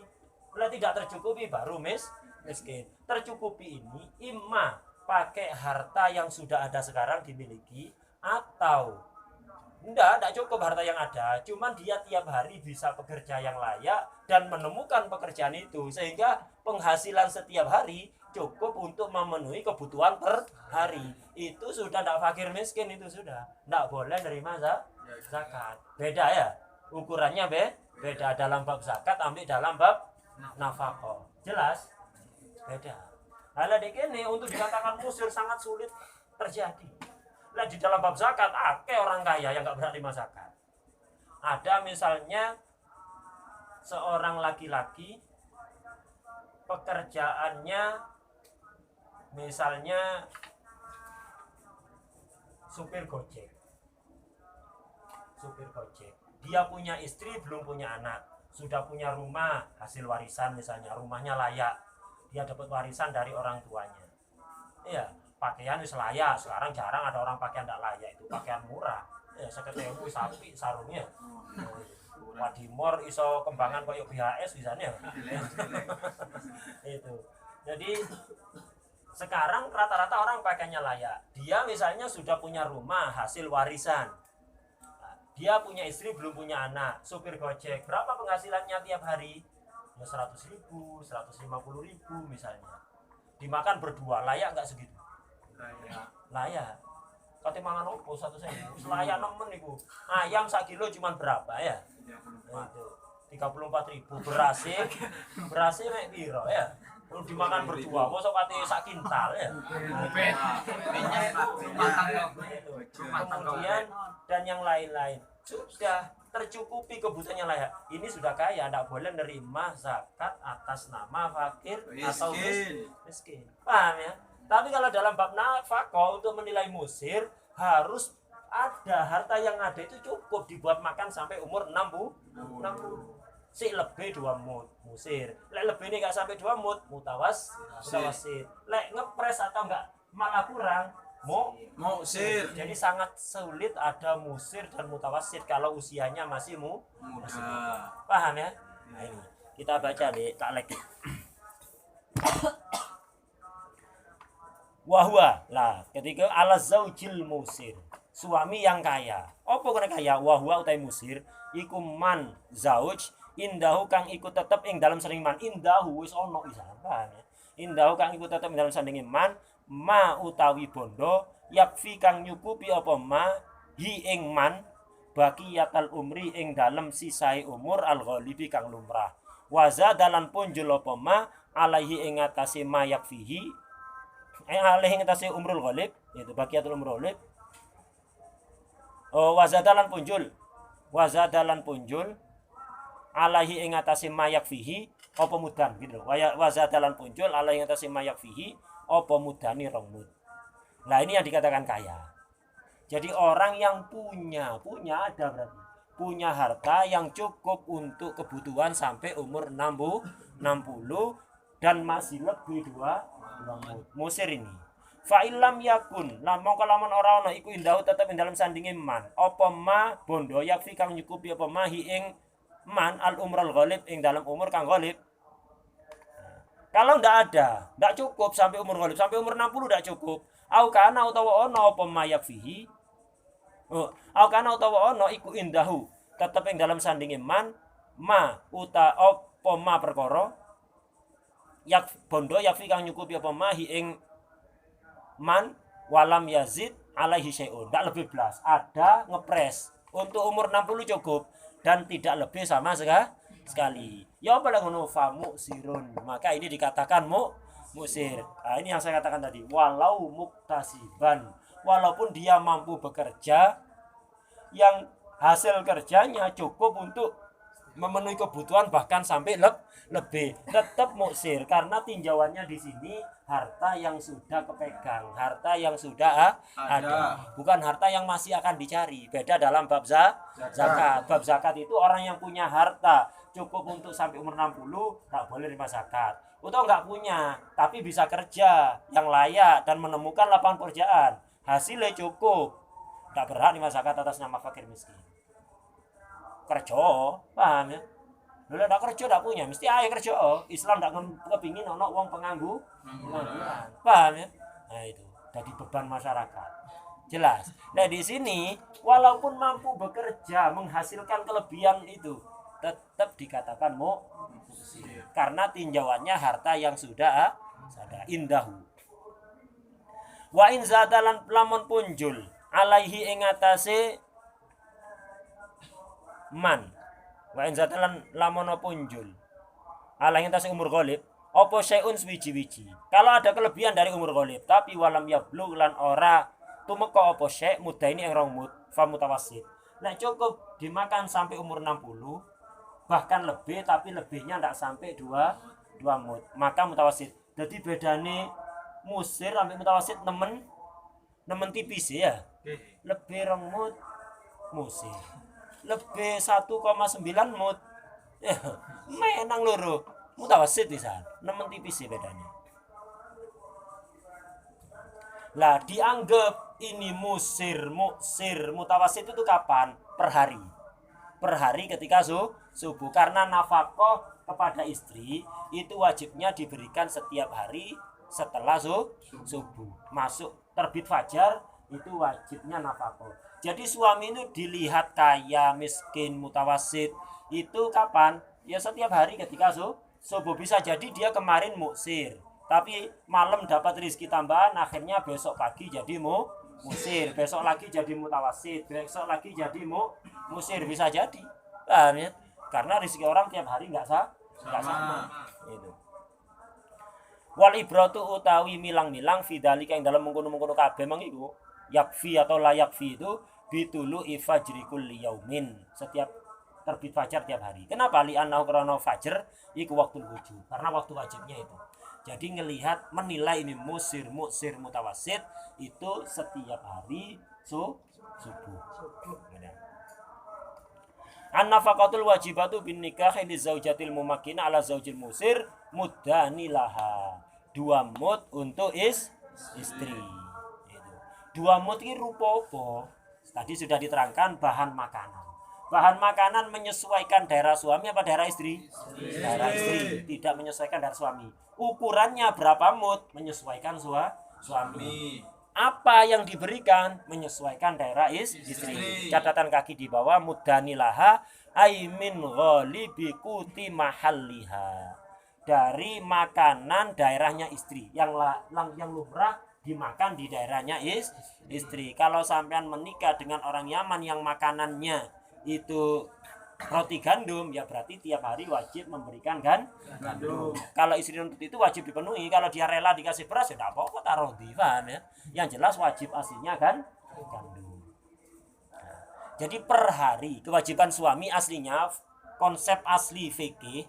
lek tidak tercukupi baru miskin. Tercukupi ini imma pakai harta yang sudah ada sekarang dimiliki atau Enggak cukup harta yang ada. Cuman dia tiap hari bisa bekerja yang layak dan menemukan pekerjaan itu. Sehingga penghasilan setiap hari cukup untuk memenuhi kebutuhan per hari. Itu sudah tidak fakir miskin, itu sudah. Tidak boleh nerima zakat. Beda ya? Ukurannya beda dalam bab zakat, ambil dalam bab nafkah. Jelas? Beda. Hal ini untuk dikatakan musir sangat sulit terjadi. Nah, di dalam bab zakat, orang kaya yang nggak berhak terima zakat. Ada misalnya seorang laki-laki pekerjaannya misalnya supir gojek. Dia punya istri, belum punya anak, sudah punya rumah hasil warisan, misalnya rumahnya layak, dia dapat warisan dari orang tuanya. Iya, pakaian wis layak. Sekarang jarang ada orang pakaian tidak layak, itu pakaian murah. Ya, 50.000 sapi sarungnya. Wadimor iso kembangan koyo BHS misalnya. Itu. Jadi sekarang rata-rata orang pakaiannya layak. Dia misalnya sudah punya rumah hasil warisan. Dia punya istri, belum punya anak, supir gojek. Berapa penghasilannya tiap hari? Ya 100.000, 150.000 misalnya. Dimakan berdua, layak nggak segitu? Layak. Kate mangan opo 100.000? Layak nemen iku. Ayam 1 kilo cuma berapa ya? Itu 34.000. Berasnya mek piro ya? Lu dimakan berdua, mosok kate sak kintal ya. Kemudian dan yang lain-lain sudah tercukupi kebutuhannya layak. Ini sudah kaya, tidak boleh menerima zakat atas nama fakir atau miskin. Paham ya? Tapi kalau dalam bab nafkah untuk menilai musir harus ada harta yang ada itu cukup dibuat makan sampai umur 60. Si lebih 2 mut musir. Lek lebih ini enggak sampai 2 mut mutawasit. Lek ngepres atau enggak malah kurang musir. Jadi sangat sulit ada musir dan mutawasit kalau usianya masih muda. Paham ya? Nah ini kita baca di taklek. Wahwa lah ketika ala zaujil musir, suami yang kaya. Apa kena kaya? Wahwa utai musir iku man zauj indahu kang ikut tetep ing dalam sering man. Indahu wis ono isa. Paham ya? Indahu kang ikut tetep ing dalam sandinge man ma utawi bondo yakfi kang nyukupi apa ma hi ing man baqiyatal umri ing dalem sisae umur al ghalibi kang lumrah waza dalan punjul apa ma alaihi ing atase ma yakfihi alaihi ing atase umrul ghalib yaitu baqiyatul umrul ghalib waza dalan punjul alaihi ing atase ma yakfihi apa mudan gitu waza dalan punjul alaihi ing atase ma yakfihi apa mudani rongmud. Nah ini yang dikatakan kaya. Jadi orang yang punya ada berarti punya harta yang cukup untuk kebutuhan sampai umur 60 dan masih lebih 2 mud. Musir ini. Fa illam yakun lamun kalaman ora ana iku indahu tetep ing dalam sandinge man. Apa ma bondo yakfi kang nyukupi apa ma hi ing man al umrul ghalib ing dalam umur kang ghalib. Kalau enggak ada, enggak cukup sampai umur ghalib, sampai umur 60 enggak cukup. Au kana utawa ana apa mayak fihi. Au kana utawa ana iku indahu, tetep ing dalam sandinge man ma uta apa ma perkara yak bondo yakfi kang nyukupi apa ma hi ing man walam yazid alaihi syai'un. Enggak lebih belas, ada ngepres. Untuk umur 60 cukup dan tidak lebih sama sekali. Ya apa lah ngono famu sirun. Maka ini dikatakan musir. Nah, ini yang saya katakan tadi. Walau muktasiban, walaupun dia mampu bekerja yang hasil kerjanya cukup untuk memenuhi kebutuhan bahkan sampai lebih, tetap musir karena tinjauannya di sini harta yang sudah kepegang, harta yang sudah ada, bukan harta yang masih akan dicari. Beda dalam bab zakat. Bab zakat itu orang yang punya harta cukup untuk sampai umur 60 tak boleh terima zakat. Atau enggak punya tapi bisa kerja yang layak dan menemukan lapangan pekerjaan, hasilnya cukup, tak berhak terima zakat atas nama fakir miskin. Kerja, paham ya? Lha ndak kerja ndak punya, mesti ae kerja. Islam ndak kepingin ono wong pengangguran. Paham ya? Nah itu, jadi beban masyarakat. Jelas. Nah di sini walaupun mampu bekerja menghasilkan kelebihan itu tetap dikatakan musir karena tinjauannya harta yang sudah ada indahu. Wa in zadalan lamun punjul alaihi ing atase man. Wa in zadalan lamun punjul alaihi atase umur ghalib apa syai'un swiji-wiji. Kalau ada kelebihan dari umur ghalib tapi walam yablugh lan ora tumeka apa syai' mudaini ing rong mud fa mutawassit. Nek cukup dimakan sampai umur 60 bahkan lebih tapi lebihnya ndak sampai 2 mud maka mutawassit. Jadi bedane musir sampai mutawassit nemen tipis ya. Lebih rong mud musir. Lebih 1,9 mud. Ya, menang loro. Mutawassit bisa. Nemen tipis ya bedanya. Lah dianggap ini musir mutawassit itu kapan? Per hari. Per hari ketika subuh karena nafkah kepada istri itu wajibnya diberikan setiap hari setelah subuh. Masuk terbit fajar itu wajibnya nafkah. Jadi suami itu dilihat kaya, miskin, mutawassit itu kapan? Ya setiap hari ketika subuh. Bisa jadi dia kemarin musir tapi malam dapat rezeki tambahan akhirnya besok pagi jadi musir, besok lagi jadi mutawassit, besok lagi jadi musir, bisa jadi. Paham ya? Karena rezeki orang tiap hari enggak sama. Itu. Wal ibratu utawi milang-milang fidalika yang dalam mengkono-mengkono kabeh mang iku yakfi atau layak fi itu bitulu ifajri kulli yaumin, setiap terbit fajar tiap hari. Kenapa? Li annahu karena fajar iku waktu wujud. Karena waktu wajibnya itu. Jadi ngelihat menilai ini musir mutawassit itu setiap hari subuh. An-nafaqatul wajibatu bin nikah li zaujatil mumakkina ala zaujil musir muddani laha. 2 mud untuk istri. Itu. 2 mud iki rupa apa? Tadi sudah diterangkan bahan makanan. Bahan makanan menyesuaikan daerah suami apa daerah istri? Daerah istri, tidak menyesuaikan daerah suami. Ukurannya berapa mud? Menyesuaikan suami. Apa yang diberikan? Menyesuaikan daerah istri. Catatan kaki di bawah mudanilaha aimin ghalibi kuti mahalliha. Dari makanan daerahnya istri yang lumrah dimakan di daerahnya istri. Kalau sampean menikah dengan orang Yaman yang makanannya itu roti gandum ya berarti tiap hari wajib memberikan gandum. Kalau istri nuntut itu wajib dipenuhi. Kalau dia rela dikasih beras ya tidak apa-apa taruh di paham ya. Yang jelas wajib aslinya kan gandum. Nah, jadi per hari kewajiban suami aslinya konsep asli fikih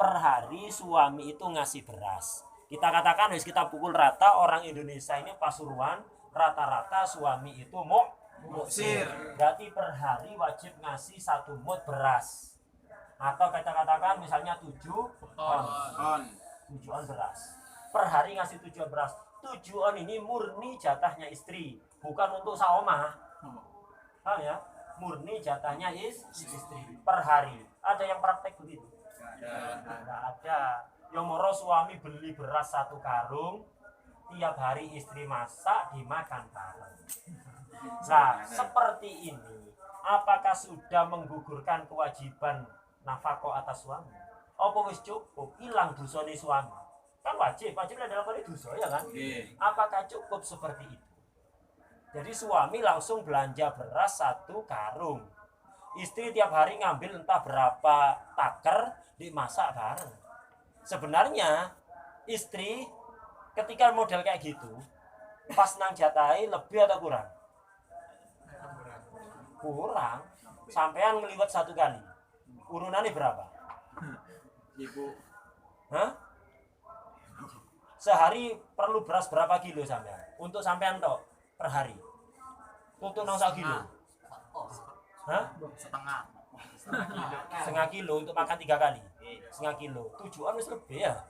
per hari suami itu ngasih beras. Kita katakan kita pukul rata orang Indonesia ini Pasuruan rata-rata suami itu musir. Berarti per hari wajib ngasih 1 mud beras. Atau kita katakan misalnya 7 on. 7 on beras. Per hari ngasih 7 on beras. 7 on ini murni jatahnya istri, bukan untuk saomah. Paham ya? Murni jatahnya istri per hari. Ada yang praktek begitu? Enggak ada. Yang moro suami beli beras 1 karung, tiap hari istri masak dimakan bareng. Nah, seperti ini, apakah sudah menggugurkan kewajiban nafkah atas suami? Apa wis cukup hilang dosane suami? Kan wajib dalam kali dosa ya kan? Apakah cukup seperti itu? Jadi suami langsung belanja beras 1 karung. Istri tiap hari ngambil entah berapa taker dimasak bareng. Sebenarnya istri ketika model kayak gitu, pas nang jatahi lebih atau kurang? Kurang. Sampean ngeliwat 1 kali. Urunannya berapa? Ibu. Hah? Sehari perlu beras berapa kilo sampean? Untuk sampean tok per hari. Untuk nang 1 kilo. Hah? Setengah kilo untuk makan 3 kali. Setengah kilo. 7 wis lebih ya.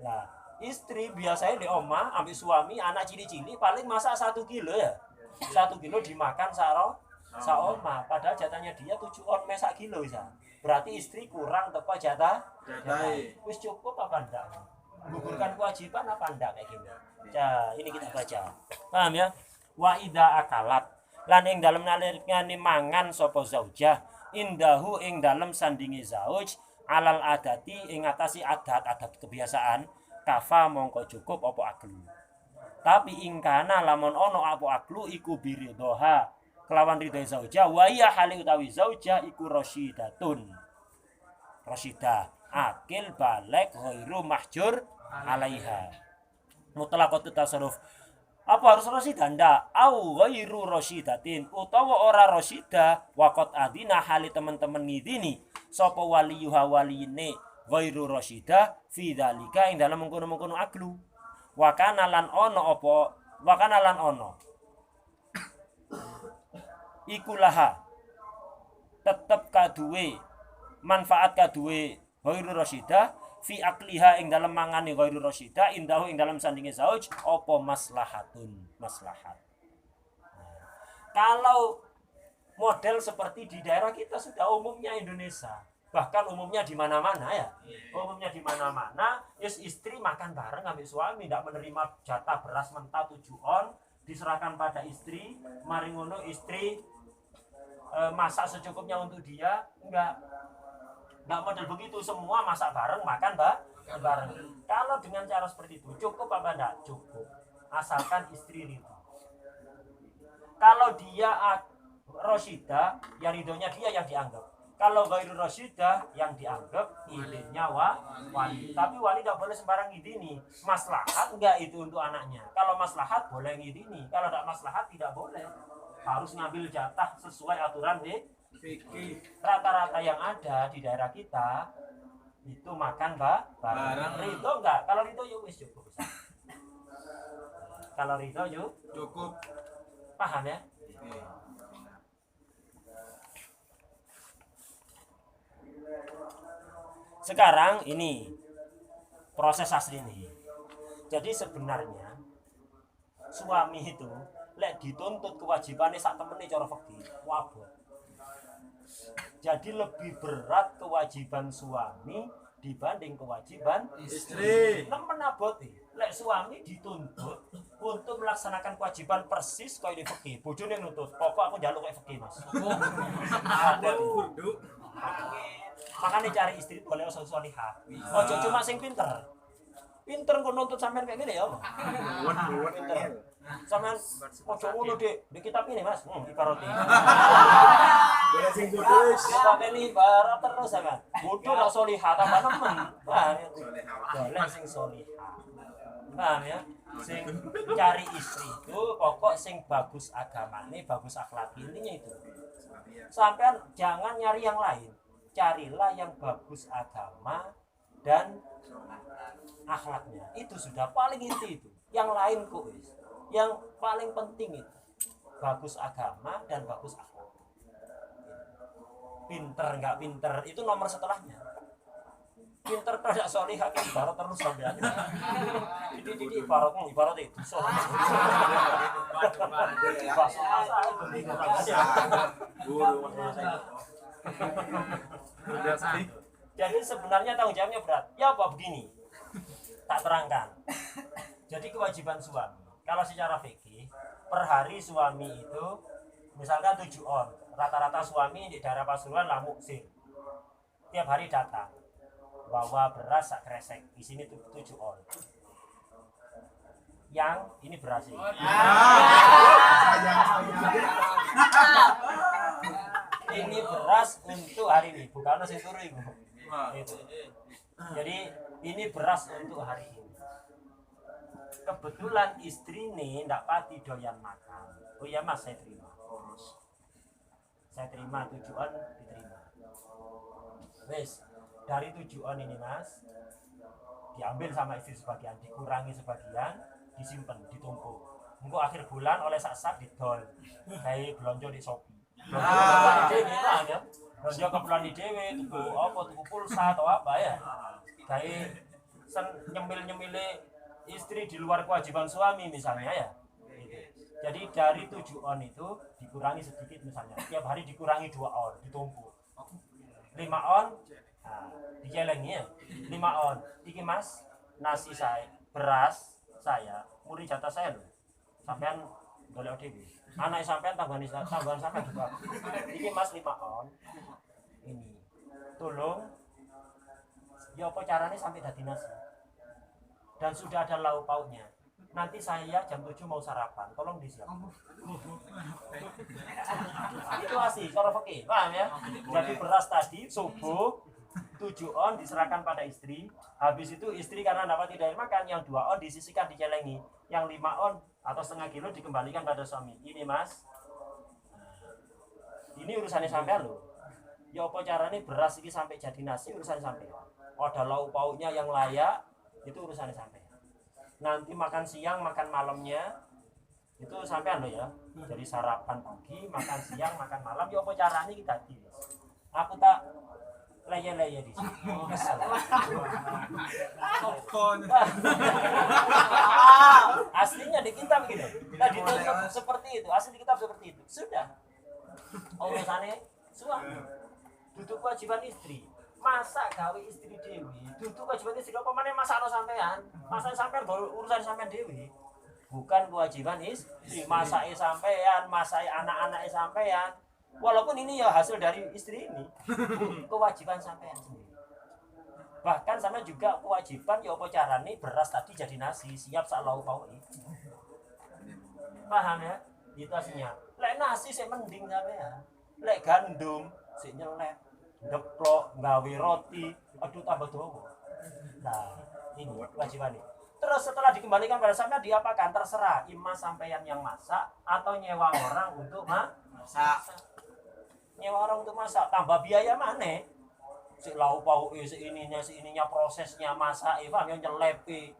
Nah, istri biasanya di omah ambil suami anak cili-cili paling masak 1 kilo ya. 1 kilo dimakan saoma, padahal jatahnya dia 7 on mesak kilo bisa. Berarti istri kurang teko jatah. Wis cukup apa enggak? Gugurkan kewajiban apa enggak kayak gitu. Nah, ini kita baca. Paham ya? Wa idza akalat lan ing dalem nalikane mangan sapa zaujah indahu ing dalem sandinge zauj alal adati ing atasi adat kebiasaan kafa mongko cukup apa aklu. Tapi ingkana lamun ana apa aklu iku biridha kelawan ridha zaujah wa ya hali utawi zaujah iku rasyidatun. Rasyidah akil balik ghairu mahjur alaiha. Mutlaqatut tasarruf. Apa harus rasyidah ndak? Au ghairu rasyidatin utawa ora rasyidah waqat adina hali teman-teman ngidini sapa waliyuha waliyine ghairu rasyidah fi dzalika ing dalem mengkono-mengkono aklu. Wa kana lan ono apa? Wa kana lan ono. Iku laha tetep kaduwe manfaat kaduwe ghairu rasyidah fi akliha ing dalam mangane ghairu rasyidah indahu ing dalam sandinge zauj apa maslahatun maslahat. Kalau model seperti di daerah kita sudah umumnya Indonesia, bahkan umumnya di mana-mana ya. Umumnya di mana-mana, istri makan bareng ambil suami, tidak menerima jatah beras mentah 7 on, diserahkan pada istri, mari ngono istri masak secukupnya untuk dia, enggak model begitu, semua masak bareng, makan bareng. Kalau dengan cara seperti itu cukup apa enggak? Cukup, asalkan istri ridho. Kalau dia rasyidah, ya ridhonya dia yang dianggap. Kalau ghairu rasyidah, yang dianggap idinnya wali. Tapi wali tidak boleh sembarang ngidini. Maslahat enggak itu untuk anaknya. Kalau maslahat boleh ngidini, kalau tidak maslahat tidak boleh. Harus ngambil jatah sesuai aturan fikih. Rata-rata yang ada di daerah kita itu makan bareng. Ridho enggak? Kalau ridho ya wis cukup. Kalau ridho yuk cukup. Paham ya? Sekarang ini proses asli nih. Jadi sebenarnya suami itu lek dituntut kewajibannya sak temene cara fikih wabot. Jadi lebih berat kewajiban suami dibanding kewajiban istri. Nemen abote. Lek suami dituntut untuk melaksanakan kewajiban persis kaya di fikih. Bojone nuntut, "Pokok aku njaluk kaya fikih, Mas." Makanya cari istri boleh usul solihah. Ojo cuma sing pinter. Pinter kok nuntut sampean kayak gini ya. Pinter. Sampean ojo ngono, Dik. Di kitab ini, Mas. Ibarati. Boleh sing bodoh. Kitab ini ibarat terus sampean. Bodoh ora solihah tambah nemen. Paham ya? Boleh sing solihah. Paham ya? Sing cari istri itu pokok sing bagus agamane, bagus akhlak. Intinya itu. Sampean jangan nyari yang lain. Carilah yang bagus agama dan akhlaknya. Itu sudah paling inti itu. Yang lain kok wis. Yang paling penting itu bagus agama dan bagus akhlak. Pinter nggak pinter itu nomor setelahnya. Pinter tidak solihah kan ibarat terus sampean. Jadi ibarat itu. Jadi sebenarnya tanggung jawabnya berat. Ya apa begini? Tak terangkan. Jadi kewajiban suami. Kalau secara fikih, per hari suami itu misalkan 7 on. Rata-rata suami di daerah Pasuruan lah muksir. Tiap hari datang. Bawa beras sak kresek. Di sini 7 on. Yang ini beras ini. Ini beras untuk hari ini, bukan nasi turu ibu. Itu. Jadi ini beras untuk hari ini. Kebetulan istri ini ndak pati doyan makan. Oh iya Mas, saya terima. Saya terima 7 on diterima. Wes, dari 7 on ini Mas, diambil sama istri sebagian, dikurangi sebagian, disimpan, ditumpuk. Engko akhir bulan oleh sak-sak didol. Kayak belanja di Shopee. Belanja ke bulan di dewe, tuku apa, tuku pulsa atau apa ya. Kayak nyemil-nyemile istri di luar kewajiban suami misalnya ya. Jadi dari 7 on itu dikurangi sedikit misalnya. Tiap hari dikurangi 2 on, ditumpuk. 5 on, nah, dijelengi ya. 5 on. Iki Mas, nasi saya, beras saya, muri jatah saya loh. Sampean golek dhewe. Anak sampean tambahan sampean juga. Iki Mas 5 on. Ini. Tolong ya apa caranya sampai dadi nasi. Dan sudah ada lauk pauknya. Nanti saya jam 7 mau sarapan, tolong disiapkan. Itu asli, cara fikih, paham ya? Jadi beras tadi subuh 7 on diserahkan pada istri. Habis itu istri karena dapat tidak makan, yang 2 on disisihkan dicelengi. Yang 5 on atau setengah kilo dikembalikan pada suami. Ini Mas. Ini urusannya sampean loh. Ya apa caranya beras ini sampai jadi nasi urusannya sampean. Ada lauk pauknya yang layak, itu urusannya sampean. Nanti makan siang, makan malamnya itu sampean loh ya. Jadi sarapan pagi, makan siang, makan malam. Ya apa caranya kita di. Aku tak leye-leye di sini. Aslinya di kitab gitu. Tadi ditutup seperti itu. Asli di kitab seperti itu. Sudah. Urusannya suami. Duduk kewajiban istri. Masak gawe istri dewi, duduk kewajiban istri apa meneh masakno sampean. Masak sampean urusan sampean dewi. Bukan kewajiban istri, masake sampean, masake anak-anake sampean. Walaupun ini ya hasil dari istri ini. Kewajiban sampean sendiri. Bahkan sama juga kewajiban ya apa carane beras tadi jadi nasi, siap sak lauk pauk iki. Paham ya? Itu aslinya. Lek nasi sik mending sampean. Lek gandum sik nyelek. Deplok, gawe roti, aduh tambah dawa. Nah, ini kewajibannya. Terus setelah dikembalikan pada sampean diapakan? Terserah, imam sampean yang masak atau nyewa orang untuk masak. Nyewa orang untuk masak, tambah biaya mana? Si lauk pauk si ininya prosesnya masak, paham yang nyelepi.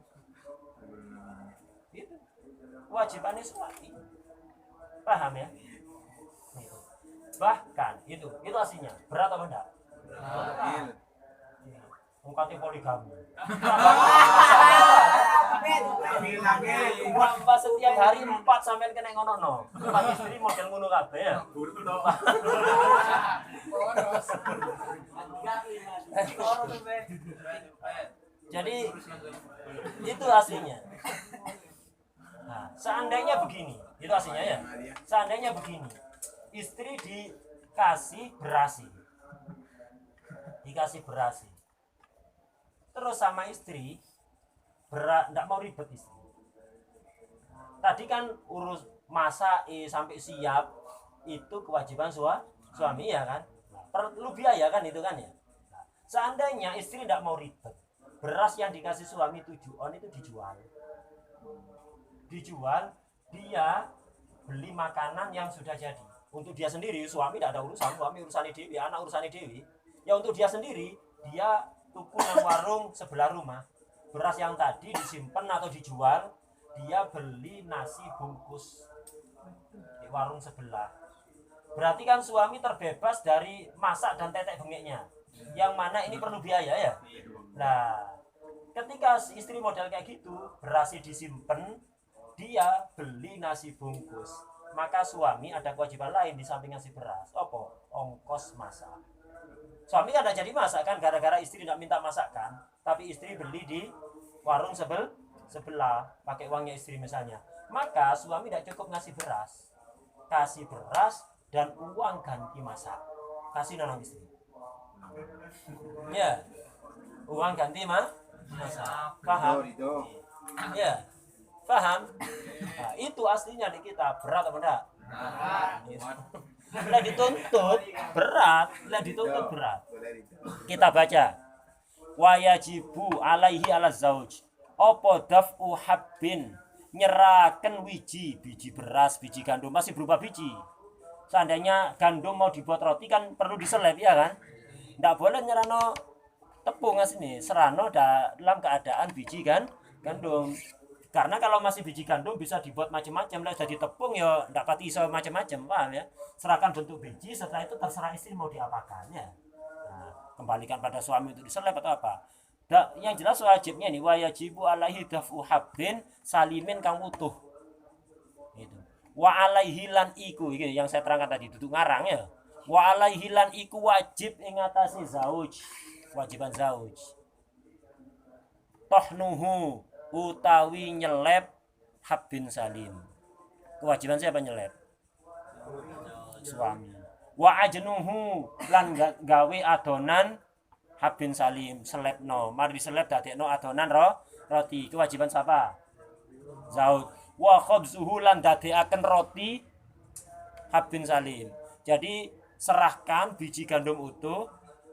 Itu kewajibannya suami. Paham ya? Bahkan itu aslinya berat apa enggak? Berat. Mungkin poligami. Tambah setiap hari 4 sampean kena ngono. 4 istri model ngono kabeh ya. Jadi itu aslinya. Nah, seandainya begini, itu aslinya ya. Seandainya begini. Istri dikasih berasi, terus sama istri tidak mau ribet istri. Tadi kan urus masak sampai siap itu kewajiban suami ya kan, perlu biaya kan itu kan ya. Seandainya istri tidak mau ribet, beras yang dikasih suami 7 on itu dijual, dia beli makanan yang sudah jadi. Untuk dia sendiri, suami tidak ada urusan, suami urusannya dewi, anak urusannya dewi. Ya untuk dia sendiri, dia tuku nang warung sebelah rumah. Beras yang tadi disimpan atau dijual, dia beli nasi bungkus di warung sebelah. Berarti kan suami terbebas dari masak dan tetek bengeknya. Yang mana ini perlu biaya ya. Nah, ketika istri model kayak gitu, berasnya disimpan, dia beli nasi bungkus. Maka suami ada kewajiban lain di samping ngasih beras. Apa? Ongkos masak. Suami kan tidak jadi masak kan gara-gara istri tidak minta masakan, tapi istri beli di warung sebelah pakai uangnya istri misalnya. Maka suami tidak cukup ngasih beras. Kasih beras dan uang ganti masak. Kasih nonong istri. Ya. Uang ganti masak. Paham? Ya. Paham? Nah, itu aslinya di kita berat apa enggak? Lah dituntut berat. Kita baca. Wa yajibu alaihi ala zauj. Apa daf'u habbin nyeraken biji beras, biji gandum masih berupa biji. Seandainya gandum mau dibuat roti kan perlu diselep ya kan? Enggak boleh nyerano tepung asini, serano dalam keadaan biji kan gandum. Karena kalau masih biji gandum bisa dibuat macam-macam, lah jadi tepung ya ndak pati iso macam-macam, paham ya? Serahkan bentuk biji, setelah itu terserah istri mau diapakan ya. Nah, kembalikan pada suami untuk diselep atau apa. Yang jelas wajibnya nih wajibu alaihi dafu habbin salimin kang utuh. Itu. Wa alaihi lan iku iki yang saya terangkan tadi duduk ngarang ya. Wa alaihi lan iku wajib ing atase zauj, kewajiban zauj. Tohnuhu utawi nyelep habbin salim Kewajiban siapa nyelep? Suami. Wa ajnuhu lan gawe adonan habin salim selepno. Mari selep dadekno adonan roti. Kewajiban siapa? Zauj. Wa khabzuhu lan dadekaken roti habin salim. Jadi serahkan biji gandum utuh.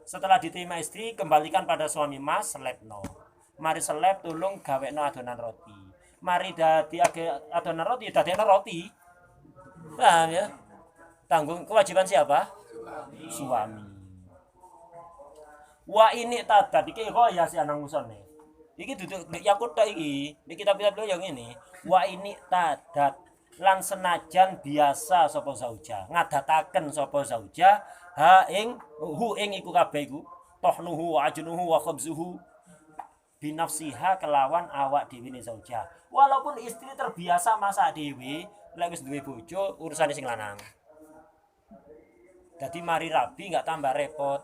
Setelah diterima istri, kembalikan pada suami. Mas, selepno. Mari selep tulung gawekno adonan roti. Mari dadi adonan roti, dadekno roti. Paham ya? Tanggung kewajiban siapa? Suami. Wa ini tadat iki kok ya si anang musone. Iki duduk Yakut tok iki. Iki kitab-kitab yang ini. Wa ini tadat lan senajan biasa sapa zauja. Ngadataken sapa zauja ha ing hu ing iku kabeh iku. Tahnuhu wa ajnuhu wa khabzuhu binafsiha kelawan awak dhewe ne zauja. Walaupun istri terbiasa masak dhewe, lek wis duwe bojo urusane sing lanang. Jadi mari rabi enggak tambah repot.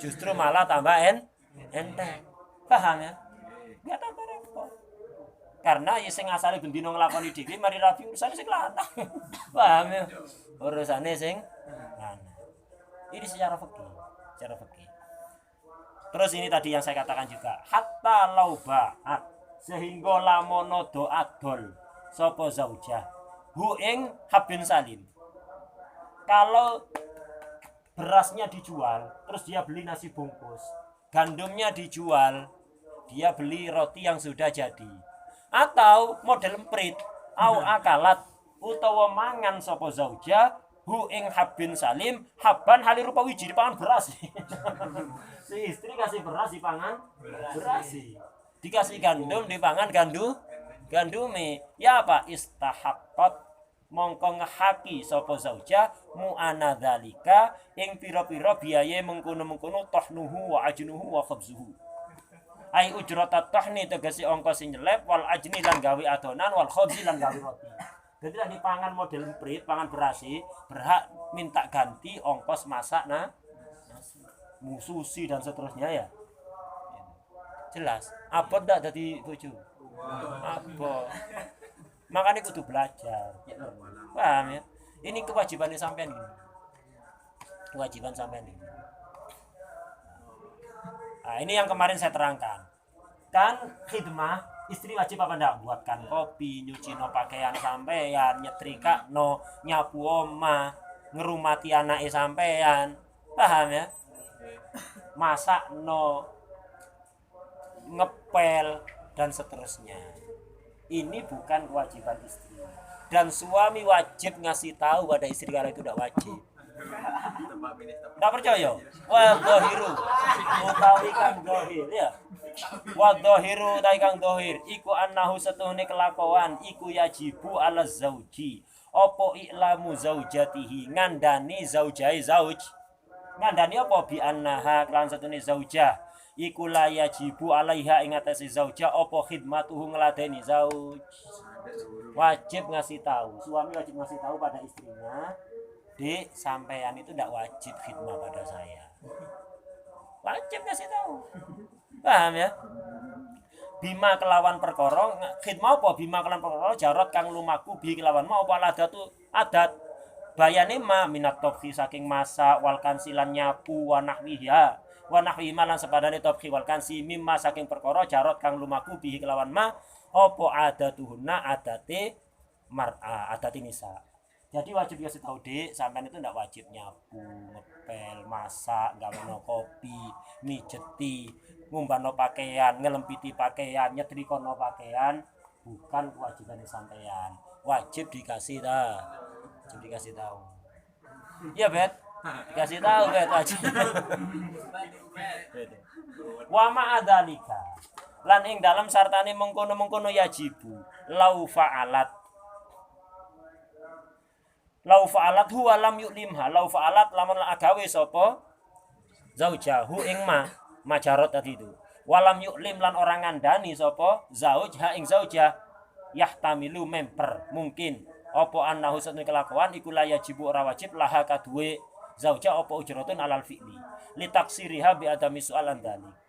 Justru malah tambah enteng. Paham ya? Enggak tambah repot. Karena ya sing asale bendino nglakoni dhewe mari rabi urusane sing lanang. Paham ya? Urusane sing lanang. Ini secara fikih. Terus ini tadi yang saya katakan juga, hatta lauba'at sehingga lamono do adol sapa zaujah hu ing habin salim. Kalau berasnya dijual, terus dia beli nasi bungkus, gandumnya dijual, dia beli roti yang sudah jadi. Atau model emprit, au akalat utawa mangan sapa zaujah hu ing habin salim, haban hali rupa wiji dipangan beras. Si istri kasih beras dipangan beras. Dikasih gandum dipangan gandume. Ya apa? Istahaqqat mongko ngehaki sapa zaujah mu'anadzalika ing pira-pira biaya mengkono-mengkono tahnuhu wa ajnuhu wa khabzuhu. Ai ujratat tahni tegese ongkos sing nyelep wal ajni lan gawe adonan wal khabzi lan gawe roti. Jadi lah dipangan model emprit, pangan berasi, berhak minta ganti ongkos masak sushi dan seterusnya ya. Jelas. Abot ndak dadi bojo? Abot. Makanya kudu belajar. Paham ya? Ini kewajiban sampean ini. Kewajiban sampean ini. Nah, ini yang kemarin saya terangkan. Kan khidmah istri wajib apa ndak? Buatkan kopi, nyuci no pakaian sampean, nyetrika no, nyapu oma, ngerumati anake sampean. Paham ya? Masak no, ngepel dan seterusnya. Ini bukan kewajiban istri. Dan suami wajib ngasih tahu pada istri kalau itu tidak wajib. Tidak percaya? Wa dhahiru utawi kang dhahir ya. Wa dhahiru utawi kang dhahir iku annahu setuhune kelakuan iku yajibu ala zauji. Apa iklamu zaujatihi ngandani zaujai zauj. Ngandani apa bi annaha lan setuhune zaujah. Iku la yajibu alaiha ing atase zauja apa khidmatuhu ngladeni zauj. Wajib ngasih tahu. Suami wajib ngasih tahu pada istrinya, "Dek, sampean itu tidak wajib khidmah pada saya." Wajib ngasih tahu. Paham ya? Bima kelawan perkara, khidmah apa? Bima kelawan perkara jarot kang lumaku bi kelawan ma apa adatu adat. Bayane ma minat tophi saking masak wal kansilan nyapu wa nahwiha. Wa nahwi malan sepadane tophi wal kansi mimma saking perkara jarot kang lumaku bi kelawan ma apa adatuhunna adate mar'a adati nisa. Jadi wajib kasih tahu Dek, sampean itu ndak wajib nyapu, ngepel, masak, gaweno kopi, mijeti, ngumbano pakaian, ngelempiti pakaian, nyetrikono pakaian, bukan kewajiban sampean. Wajib dikasih tahu. Wajib dikasih tahu. Iya, Bet. Dikasih tahu, Bet, wajib. Wa ma'adzalika. Lan ing dalam sartane mengkono-mengkono yajibu lau fa'alat huwa lam yu'limha. Lau fa'alat lamun agawe sapa zaujahu ing majarot tadi itu. Walam yu'lim lan orang ngandani sapa zauj ha ing zaujah yahtamilu memper mungkin apa annahu satune kelakuan iku la yajibu ora wajib laha kaduwe zaujah apa ujratun alal fi'li li taksiriha bi adami su'al andali.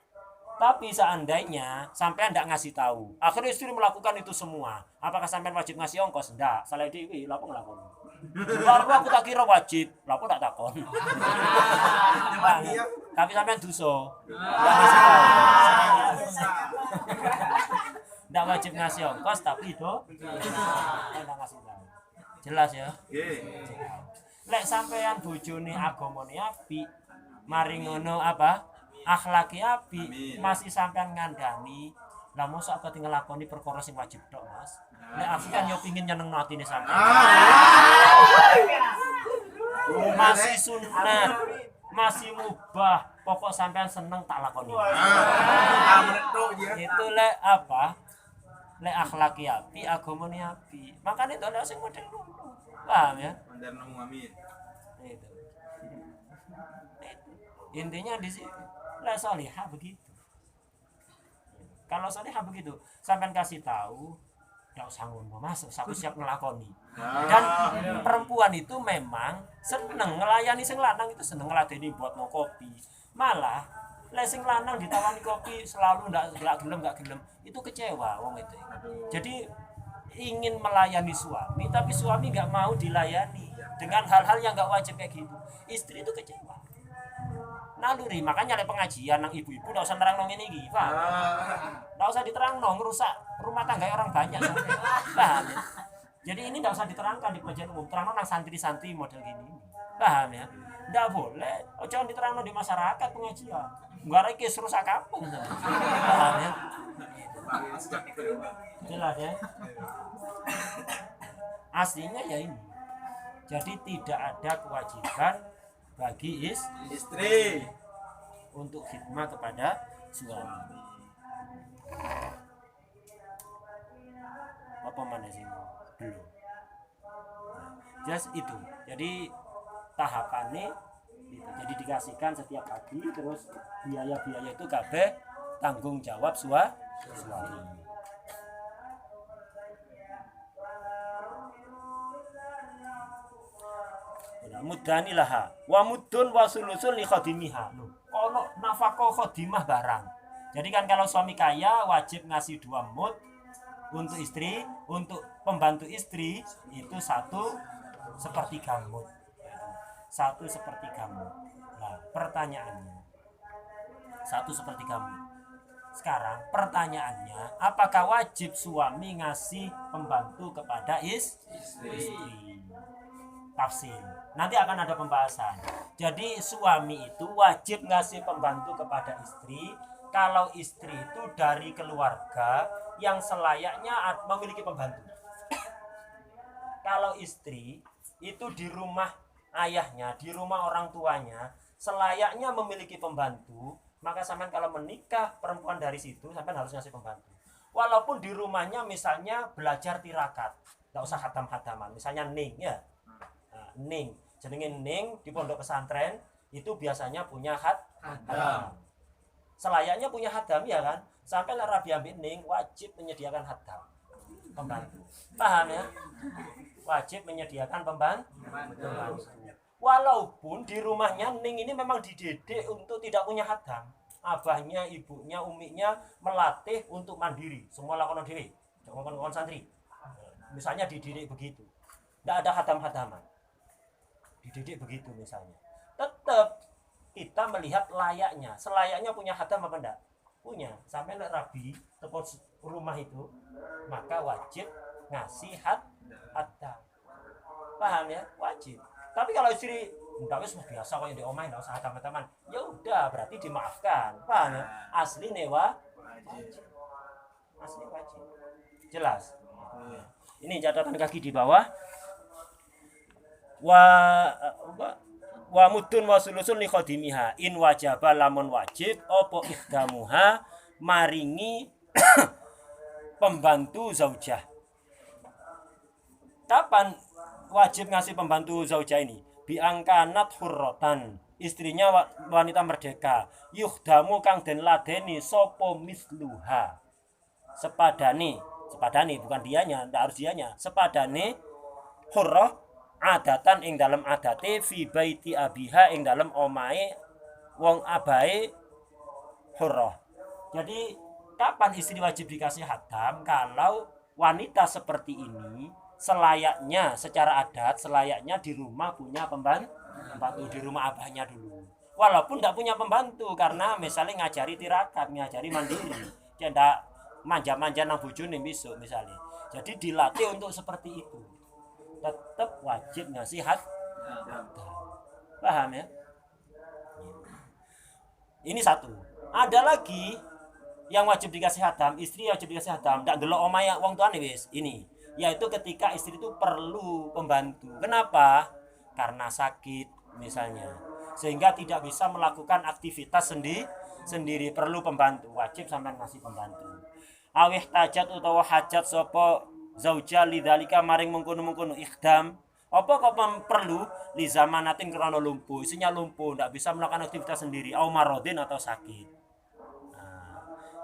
Tapi seandainya sampean tidak ngasih tahu, akhirnya istri melakukan itu semua, apakah sampean wajib ngasih ongkos? Enggak, salah dewi, lapo ngelakon. Baru aku tak kira wajib, lapo tak takon. Tapi sampean dosa, enggak ngasih tahu. Enggak wajib ngasih ongkos, tapi itu enggak ngasih tahu. Jelas ya? Lek sampean bojone agamane apik, mari ngono apa? Akhlaki apik, masih sampean ngandani. Lah mosok aku tinggal lakoni perkara sing wajib tok, Mas. Lek aku kan yo pengin nyenengno atine sampean. Masih sunat, masih mubah, pokok sampean seneng tak lakoni. Itu lek apa? Lek akhlaki apik, agamane apik. Makane to lek sing model ngono. Paham ya? Mandar nemu amin. Itu. Intinya di sini la salihah begitu. Kalau salihah begitu, sampean kasih tahu, enggak usah ngono, Mas, aku siap ngelakoni. Dan perempuan itu memang seneng ngelayani sing lanang, itu seneng ngladeni buat mau kopi. Malah lek sing lanang ditawani kopi selalu enggak gelem, itu kecewa wong itu. Jadi ingin melayani suami, tapi suami enggak mau dilayani dengan hal-hal yang enggak wajib kayak gitu. Istri itu kecewa. Naluri, makanya ada pengajian nang ibu-ibu enggak usah nerang nang ngene iki, paham? Enggak usah diterang nang ngerusak rumah tangga orang banyak sampai. Paham ya? Jadi ini enggak usah diterangkan di pengajian umum, terang nang santri-santri model gini. Paham ya? Enggak boleh. Ojo diterang di masyarakat pengajian. Enggak iki rusak kampung. Paham ya? Jelas ya? Aslinya ya ini. Jadi tidak ada kewajiban bagi istri untuk khidmah kepada suami. Apa mana sih? Belum. Just itu. Jadi tahapannya itu. Jadi dikasihkan setiap pagi, terus biaya-biaya itu kabeh tanggung jawab suami. Mudanilaha wa mudun wa sulusul li khadimiha. Ono nafkah khadimah barang. Jadi kan kalau suami kaya wajib ngasih 2 mud untuk istri, untuk pembantu istri itu 1/3 mud. 1/3 mud. Nah, pertanyaannya 1/3 mud. Sekarang pertanyaannya, apakah wajib suami ngasih pembantu kepada istri? Tafsir. Nanti akan ada pembahasan. Jadi suami itu wajib ngasih pembantu kepada istri kalau istri itu dari keluarga yang selayaknya memiliki pembantu. Kalau istri itu di rumah ayahnya, di rumah orang tuanya, selayaknya memiliki pembantu, maka sampean kalau menikah perempuan dari situ sampean harus ngasih pembantu. Walaupun di rumahnya misalnya belajar tirakat, enggak usah khatam-khataman, misalnya ning ya. Ning, jenenge Ning di pondok pesantren itu biasanya punya hadam. Selayaknya punya hadam ya kan? Sampai Rabi ambil Ning wajib menyediakan hadam pembantu. Paham ya? Wajib menyediakan pembantu. Walaupun di rumahnya Ning ini memang dididik untuk tidak punya hadam. Abahnya, ibunya, uminya melatih untuk mandiri. Semua lakonan diri. Jangan santri. Misalnya dididik begitu. Tidak ada hadam-hadaman. Dididik begitu misalnya. Tetap kita melihat layaknya, selayaknya punya hadam apa enggak? Punya. Sampai Rabi tepuk rumah itu, maka wajib ngasih hadam. Paham ya? Wajib. Tapi kalau istri enggak wis biasa kok yang di omah enggak usah hadam-hadaman. Ya udah, berarti dimaafkan. Paham ya? Asli newa wajib. Asli wajib. Jelas. Ini catatan kaki di bawah. Wa mudun wa sulusul li khadimiha in wajaba lamun wajib apa ihdamuha maringi pembantu zaujah. Kapan wajib ngasih pembantu zaujah ini? Biangkanat hurrotan, istrinya wanita merdeka, yuhdamu kang den ladeni sapa misluha. Sepadane bukan dianya, ndak harus dianya. Sepadane hurrah adatan ing dalam adate fi baiti abiha ing dalam omahe wong abahe hurrah. Jadi kapan istri wajib dikasih hatam? Kalau wanita seperti ini selayaknya secara adat selayaknya di rumah punya pembantu di rumah abahnya dulu. Walaupun tidak punya pembantu karena misalnya ngajari tirakat, ngajari mandiri, dia tidak manja-manja nang bojone besok misalnya. Jadi dilatih untuk seperti itu. Tetap wajib ngasih hatam. Paham ya? Ini satu. Ada lagi yang wajib dikasih hatam, istri wajib dikasih hatam, ndak delok omahe wong tuane wis. Ini, yaitu ketika istri itu perlu pembantu. Kenapa? Karena sakit misalnya. Sehingga tidak bisa melakukan aktivitas sendiri, perlu pembantu, wajib sampean ngasih pembantu. Awih tajat utawa hajat sapa zauja lidzalika maring mengkono-mengkono ikhdam. Apa kok perlu li zamanatin krana lumpuh, isinya lumpuh, ndak bisa melakukan aktivitas sendiri, au marodin atau sakit.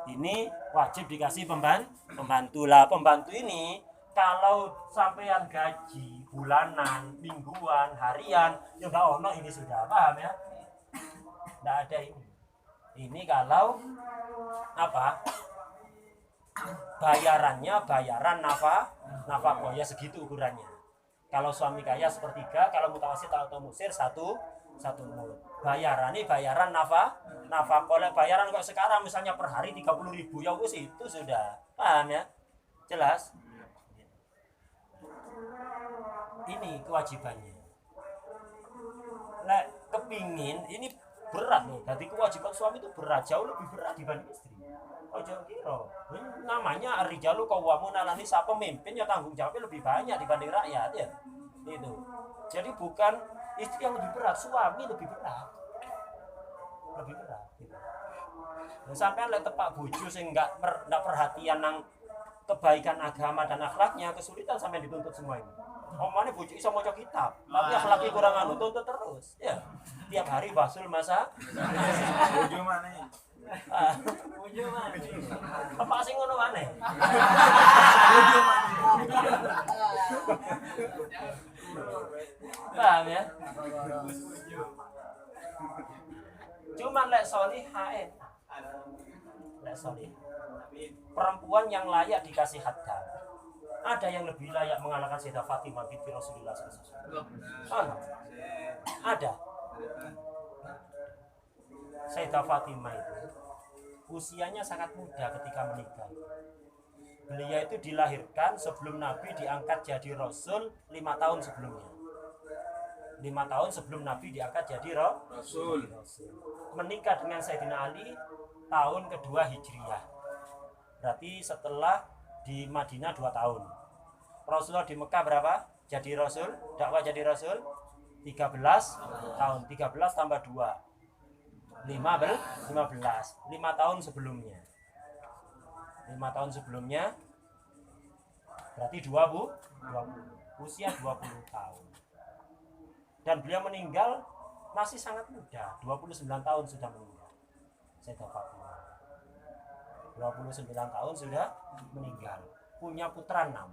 Ini wajib dikasih pembantu lah. Pembantu ini kalau sampean gaji bulanan, mingguan, harian, ya nggak ono ini sudah paham ya? Nggak ada ini. Ini kalau apa? Bayaran nafkah ya segitu ukurannya. Kalau suami kaya sepertiga, kalau mutawasit atau musir satu mut. Bayaran nafkah. Kalau bayaran kok sekarang misalnya per hari 30.000 ya wis itu sudah. Paham ya? Jelas? Ini kewajibannya. Lek kepingin ini berat nih. Jadi kewajiban suami itu berat, jauh lebih berat dibanding istri. Ojo kira. Namanya ar-rijalu qawwamuna 'alan nisa, pemimpin ya tanggung jawabnya lebih banyak dibanding rakyat ya. Itu. Jadi bukan istri yang lebih berat, suami lebih berat. Lebih berat gitu. Dan sampai lek tepak bojo sing enggak perhatian nang kebaikan agama dan akhlaknya, kesulitan sampai dituntut semua ini. Omane bojo iso maca kitab, tapi akhlaknya kurang anu, tuntut terus. Ya. Tiap hari basul masa Bojo maneh. bojo maneh. Apa sing ngono maneh? Bojo maneh. Paham ya? Cuman lek solihah lek solih. Perempuan yang layak dikasih hatam. Ada yang lebih layak mengalahkan Sayyidah Fatimah binti Rasulullah SAW. Ada. Sayyidah Fatimah itu usianya sangat muda ketika menikah. Beliau itu dilahirkan sebelum Nabi diangkat jadi Rasul 5 tahun sebelumnya. 5 tahun sebelum Nabi diangkat jadi Rasul. Menikah dengan Sayyidina Ali tahun kedua Hijriyah. Berarti setelah di Madinah 2 tahun. Rasulullah di Mekah berapa? Jadi Rasul, dakwah jadi Rasul 13 tahun. 13 tambah 2. 15. 5 tahun sebelumnya. 5 tahun sebelumnya berarti 20. Usia 20 tahun. Dan beliau meninggal masih sangat muda, 29 tahun sudah meninggal. Sayyidah Fatimah. 29 tahun sudah meninggal. Punya putra 6.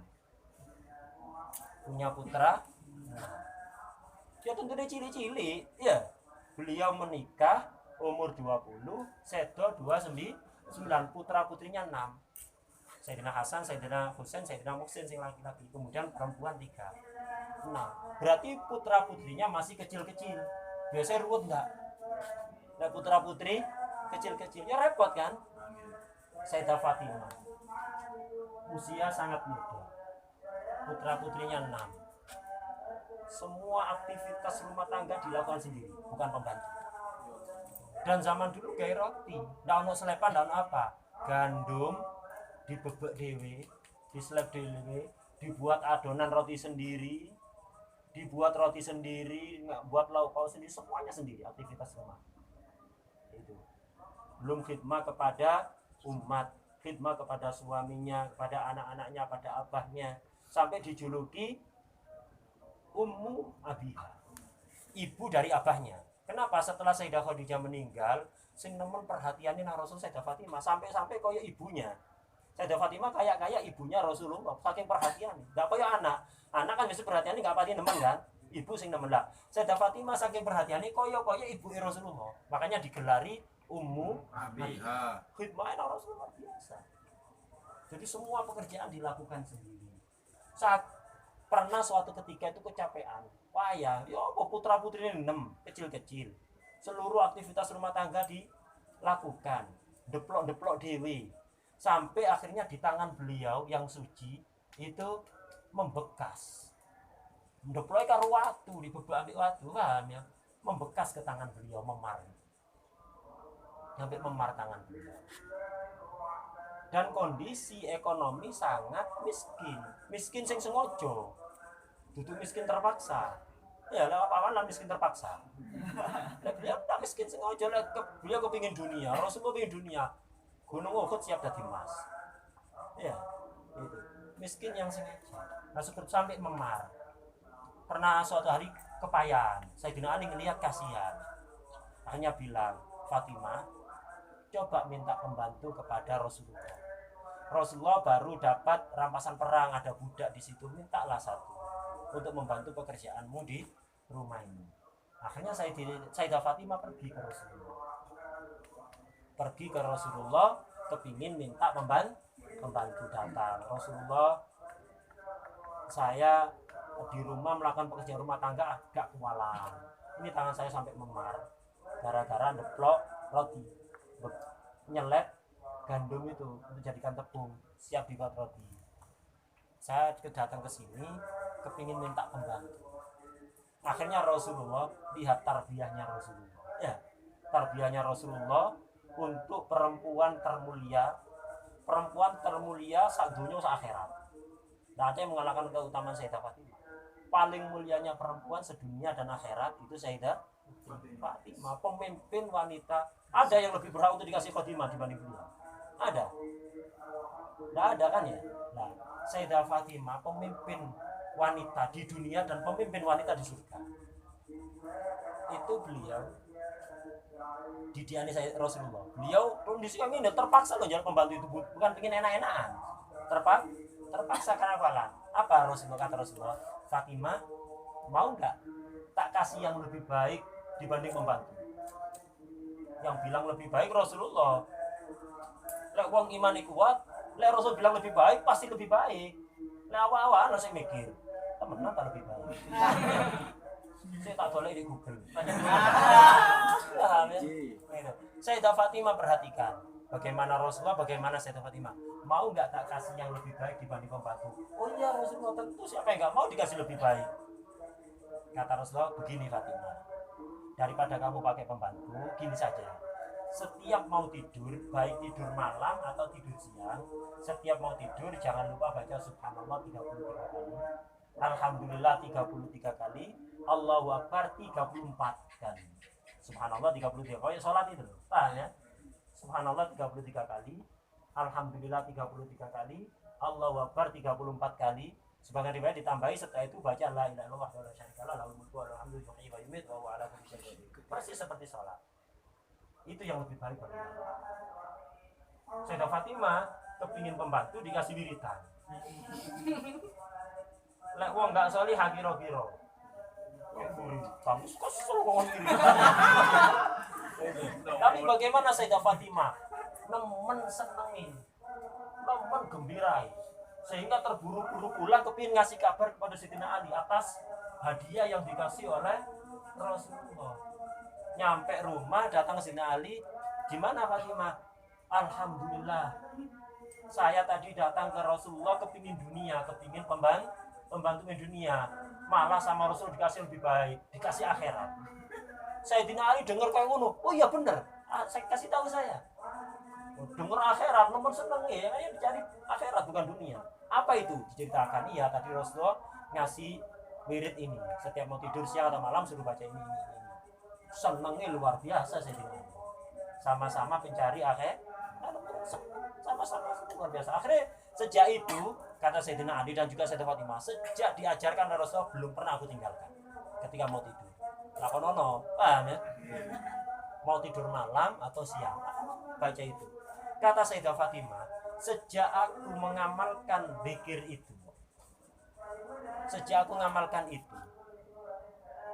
Punya putra 6. Ya tentu dia cili-cili, ya. Beliau menikah umur 20, sedo 29, putra putrinya 6. Sayyidina Hasan, Sayyidina Husain, Sayyidina Muhsin sing laki-laki, kemudian perempuan 3. 6. Berarti putra putrinya masih kecil-kecil. Biasanya ruwet enggak? Nah, putra putri kecil-kecil ya repot kan? Sayyidah Fatimah usia sangat muda, putra putrinya 6. Semua aktivitas rumah tangga dilakukan sendiri, bukan pembantu. Dan zaman dulu gaya roti, ndak ono selepan, ndak ono apa, gandum dibebek dewe, diselep dewe, dibuat adonan roti sendiri, dibuat roti sendiri, buat lauk pauk sendiri, semuanya sendiri aktivitas rumah. Itu belum khidmah kepada umat, khidmah kepada suaminya, kepada anak-anaknya, pada abahnya, sampai dijuluki Ummu Abiha, ibu dari abahnya. Kenapa? Setelah Sayyidah Khadijah meninggal, sing nemen perhatiannya nang Rasul Sayyidah Fatimah, sampai koyo ibunya. Sayyidah Fatimah kayak ibunya Rasulullah, saking perhatian. Enggak koyo anak. Anak kan mesti perhatiannya enggak pati nemen kan? Ibu sing nemen lah. Sayyidah Fatimah saking perhatiannya koyo ibu Rasulullah. Makanya digelari Ummu Abiha. khidmah Rasulullah biasa. Jadi semua pekerjaan dilakukan sendiri. Saat pernah suatu ketika itu kecapean, payah, ya apa putra putrinya 6 kecil-kecil. Seluruh aktivitas rumah tangga dilakukan, deplok-deplok dewe. Sampai akhirnya di tangan beliau yang suci itu membekas. Deplok karo watu, dibebak ambek watu, paham ya? Membekas ke tangan beliau, memar. Sampai memar tangan beliau. Dan kondisi ekonomi sangat miskin sing sengaja, dudu miskin terpaksa. Ya lah apa-apa lah miskin terpaksa. Lah beliau tak miskin sengaja, lah beliau kepingin dunia, Rasulullah kepingin dunia. Gunung Uhud siap dadi emas. Ya, itu miskin yang sengaja. Nah seperti sampai memar. Pernah suatu hari kepayan, Sayyidina Ali ngelihat kasihan, hanya bilang, Fatimah, coba minta pembantu kepada Rasulullah. Rasulullah baru dapat rampasan perang, ada budak di situ, mintalah satu untuk membantu pekerjaanmu di rumah ini. Akhirnya Sayyidah Fatimah pergi ke Rasulullah, kepingin minta pembantu datang. Rasulullah, saya di rumah melakukan pekerjaan rumah tangga agak kewalahan. Ini tangan saya sampai memar gara-gara ndeplok roti, nyelet gandum itu untuk jadikan tepung siap dibuat roti. Saya datang ke sini kepingin minta pembantu. Akhirnya Rasulullah lihat tarbiyahnya Rasulullah. Ya, tarbiyahnya Rasulullah untuk perempuan termulia sak dunia sak akhirat. Tidak ada yang mengalahkan keutamaan Sayyidah Fatimah. Paling mulianya perempuan sedunia dan akhirat itu Sayyidah Fatimah, pemimpin wanita. Ada yang lebih berhak untuk dikasih khotimah dibanding beliau? Ada? Tidak ada kan ya? Nah, Sayyidah Fatimah pemimpin wanita di dunia dan pemimpin wanita di surga. Itu beliau didiani saya Rasulullah. Beliau kondisi kami ini terpaksa loh jadi pembantu itu, bukan pengen enak-enakan. Terpaksa karena apa Rasulullah kata Rasulullah? Fatimah, mau nggak tak kasih yang lebih baik dibanding pembantu? Yang bilang lebih baik Rasulullah. Lek wong iman kuat, lek Rasul bilang lebih baik pasti lebih baik. Lek awal-awal saya mikir, temenan tak lebih baik. Saya tak boleh di Google. Sayyidah Fatimah perhatikan bagaimana Rasulullah, bagaimana Sayyidah Fatimah. Mau nggak tak kasih yang lebih baik dibanding pembantu? Oh iya Rasulullah, tentu siapa yang nggak mau dikasih lebih baik. Kata Rasulullah, begini Fatimah, daripada kamu pakai pembantu, gini saja. Setiap mau tidur, baik tidur malam atau tidur siang, setiap mau tidur jangan lupa baca Subhanallah 33 kali, Alhamdulillah 33 kali, Allahu Akbar 34 kali. Subhanallah 33 kali, sholat itu loh, ya. Subhanallah 33 kali, Alhamdulillah 33 kali, Allahu Akbar 34 kali. Sebagian riwayat ditambahi setelah itu baca la ilaha illallah wa la syarika lahu lahul mulku wa lahul hamdu yuhyi wa yumiitu wa huwa ala kulli syai'in qadir. Persis seperti sholat. Itu yang lebih baik bagi kita. Sayyidah Fatimah kepingin pembantu dikasih wiritan. Lek wong enggak sholih hakiro-kiro. Kamu kesel ngomong wiritan. Tapi bagaimana Sayyidah Fatimah? Nemen senengin, nemen gembirai, sehingga terburu-buru pulang kepingin ngasih kabar kepada Sayyidina Ali atas hadiah yang dikasih oleh Rasulullah. Nyampe rumah datang ke Sayyidina Ali, gimana Fatimah? Alhamdulillah, saya tadi datang ke Rasulullah kepingin dunia, kepingin pembantu dunia, malah sama Rasul dikasih lebih baik, dikasih akhirat. Sayyidina Ali dengar kayak ngono, oh iya bener, saya kasih tahu saya. Dengar akhirat, nomor seneng ya, yang dicari akhirat bukan dunia. Apa itu? Diceritakan, iya tadi Rasulullah ngasih wirid ini, setiap mau tidur siang atau malam suruh baca ini. Senengnya luar biasa Sayyidina. Sama-sama pencari akhirat, sama-sama luar biasa. Akhirnya sejak itu kata Sayyidina Ali dan juga Sayyidah Fatimah, sejak diajarkan oleh Rasulullah belum pernah aku tinggalkan ketika mau tidur. Lakonono, paham ya? Mau tidur malam atau siang, baca itu. Kata Sayyidah Fatimah, sejak aku mengamalkan zikir itu,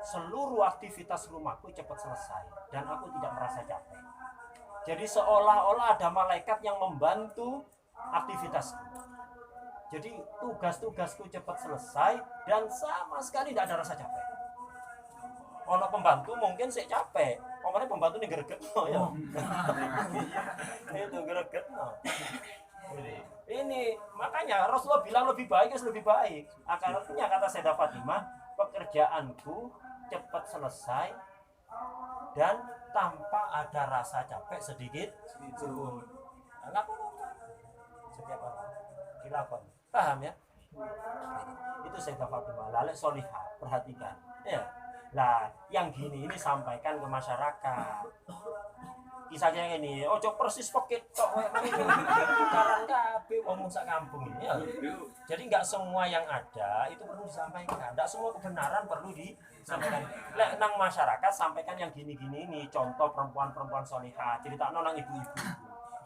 seluruh aktivitas rumahku cepat selesai dan aku tidak merasa capek. Jadi seolah-olah ada malaikat yang membantu aktivitas. Jadi tugas-tugasku cepat selesai dan sama sekali tidak ada rasa capek. Ono pembantu mungkin saya capek, pokoknya pembantu ini gregetno ya. Itu gregetno. Ini makanya Rasulullah bilang lebih baik lebih baik. Artinya kata Sayyidah Fatimah, pekerjaanku cepat selesai dan tanpa ada rasa capek sedikit pun. Enggak apa-apa. Setiap orang dilakukan. Paham ya? Itu Sayyidah Fatimah. Lalek solihah, perhatikan. Ya. Nah, yang gini ini sampaikan ke masyarakat. Kisahnya ini, ojo persis pocket tok karang kabeh wong sak kampung ini ya. Jadi enggak semua yang ada itu perlu disampaikan. Enggak semua kebenaran perlu disampaikan. Lek nang masyarakat sampaikan yang gini-gini ini, contoh perempuan-perempuan solihah, ceritakan nang ibu-ibu.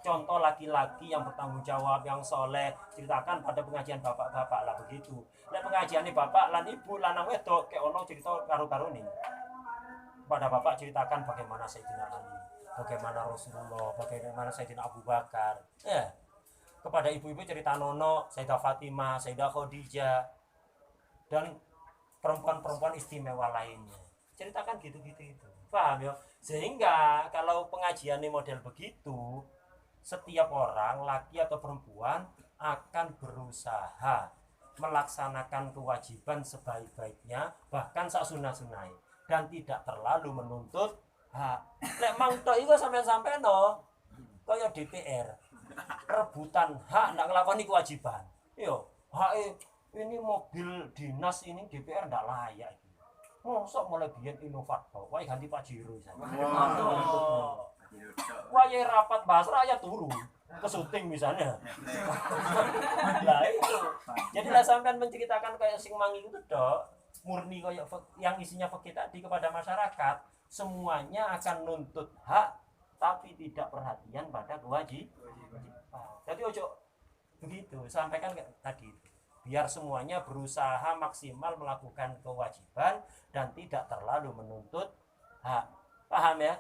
Contoh laki-laki yang bertanggung jawab, yang soleh, ceritakan pada pengajian bapak-bapak lah begitu. Lek pengajian bapak lan ibu lanang wedok kayak ono cerita karo-karo nih. Pada bapak ceritakan bagaimana Sayyidina Ali, bagaimana Rasulullah, bagaimana Sayyidina Abu Bakar. Ya. Kepada ibu-ibu cerita nono, Sayyidah Fatimah, Sayyidah Khadijah, dan perempuan-perempuan istimewa lainnya. Ceritakan gitu-gitu itu. Paham ya? Sehingga kalau pengajian ini model begitu, setiap orang, laki atau perempuan, akan berusaha melaksanakan kewajiban sebaik-baiknya, bahkan sak sunah-sunai, dan tidak terlalu menuntut hak. Lek mang tok iku sampean-sampean no, kaya DPR. Rebutan hak ndak nglakoni kewajiban. Yo, hak ini mobil dinas ini DPR ndak layak iki. Mosok mulai biyen inovator, wae ganti Pak Jiro saja. Wae rapat bahas rakyat turu ke syuting misalnya. Lah itu. Jadi lah sampean menceritakan kayak sing mangi itu tok, murni kayak yang isinya fakir tadi kepada masyarakat, semuanya akan nuntut hak tapi tidak perhatian pada kewajiban. Jadi ojo begitu, sampaikan tadi biar semuanya berusaha maksimal melakukan kewajiban dan tidak terlalu menuntut hak. Paham ya?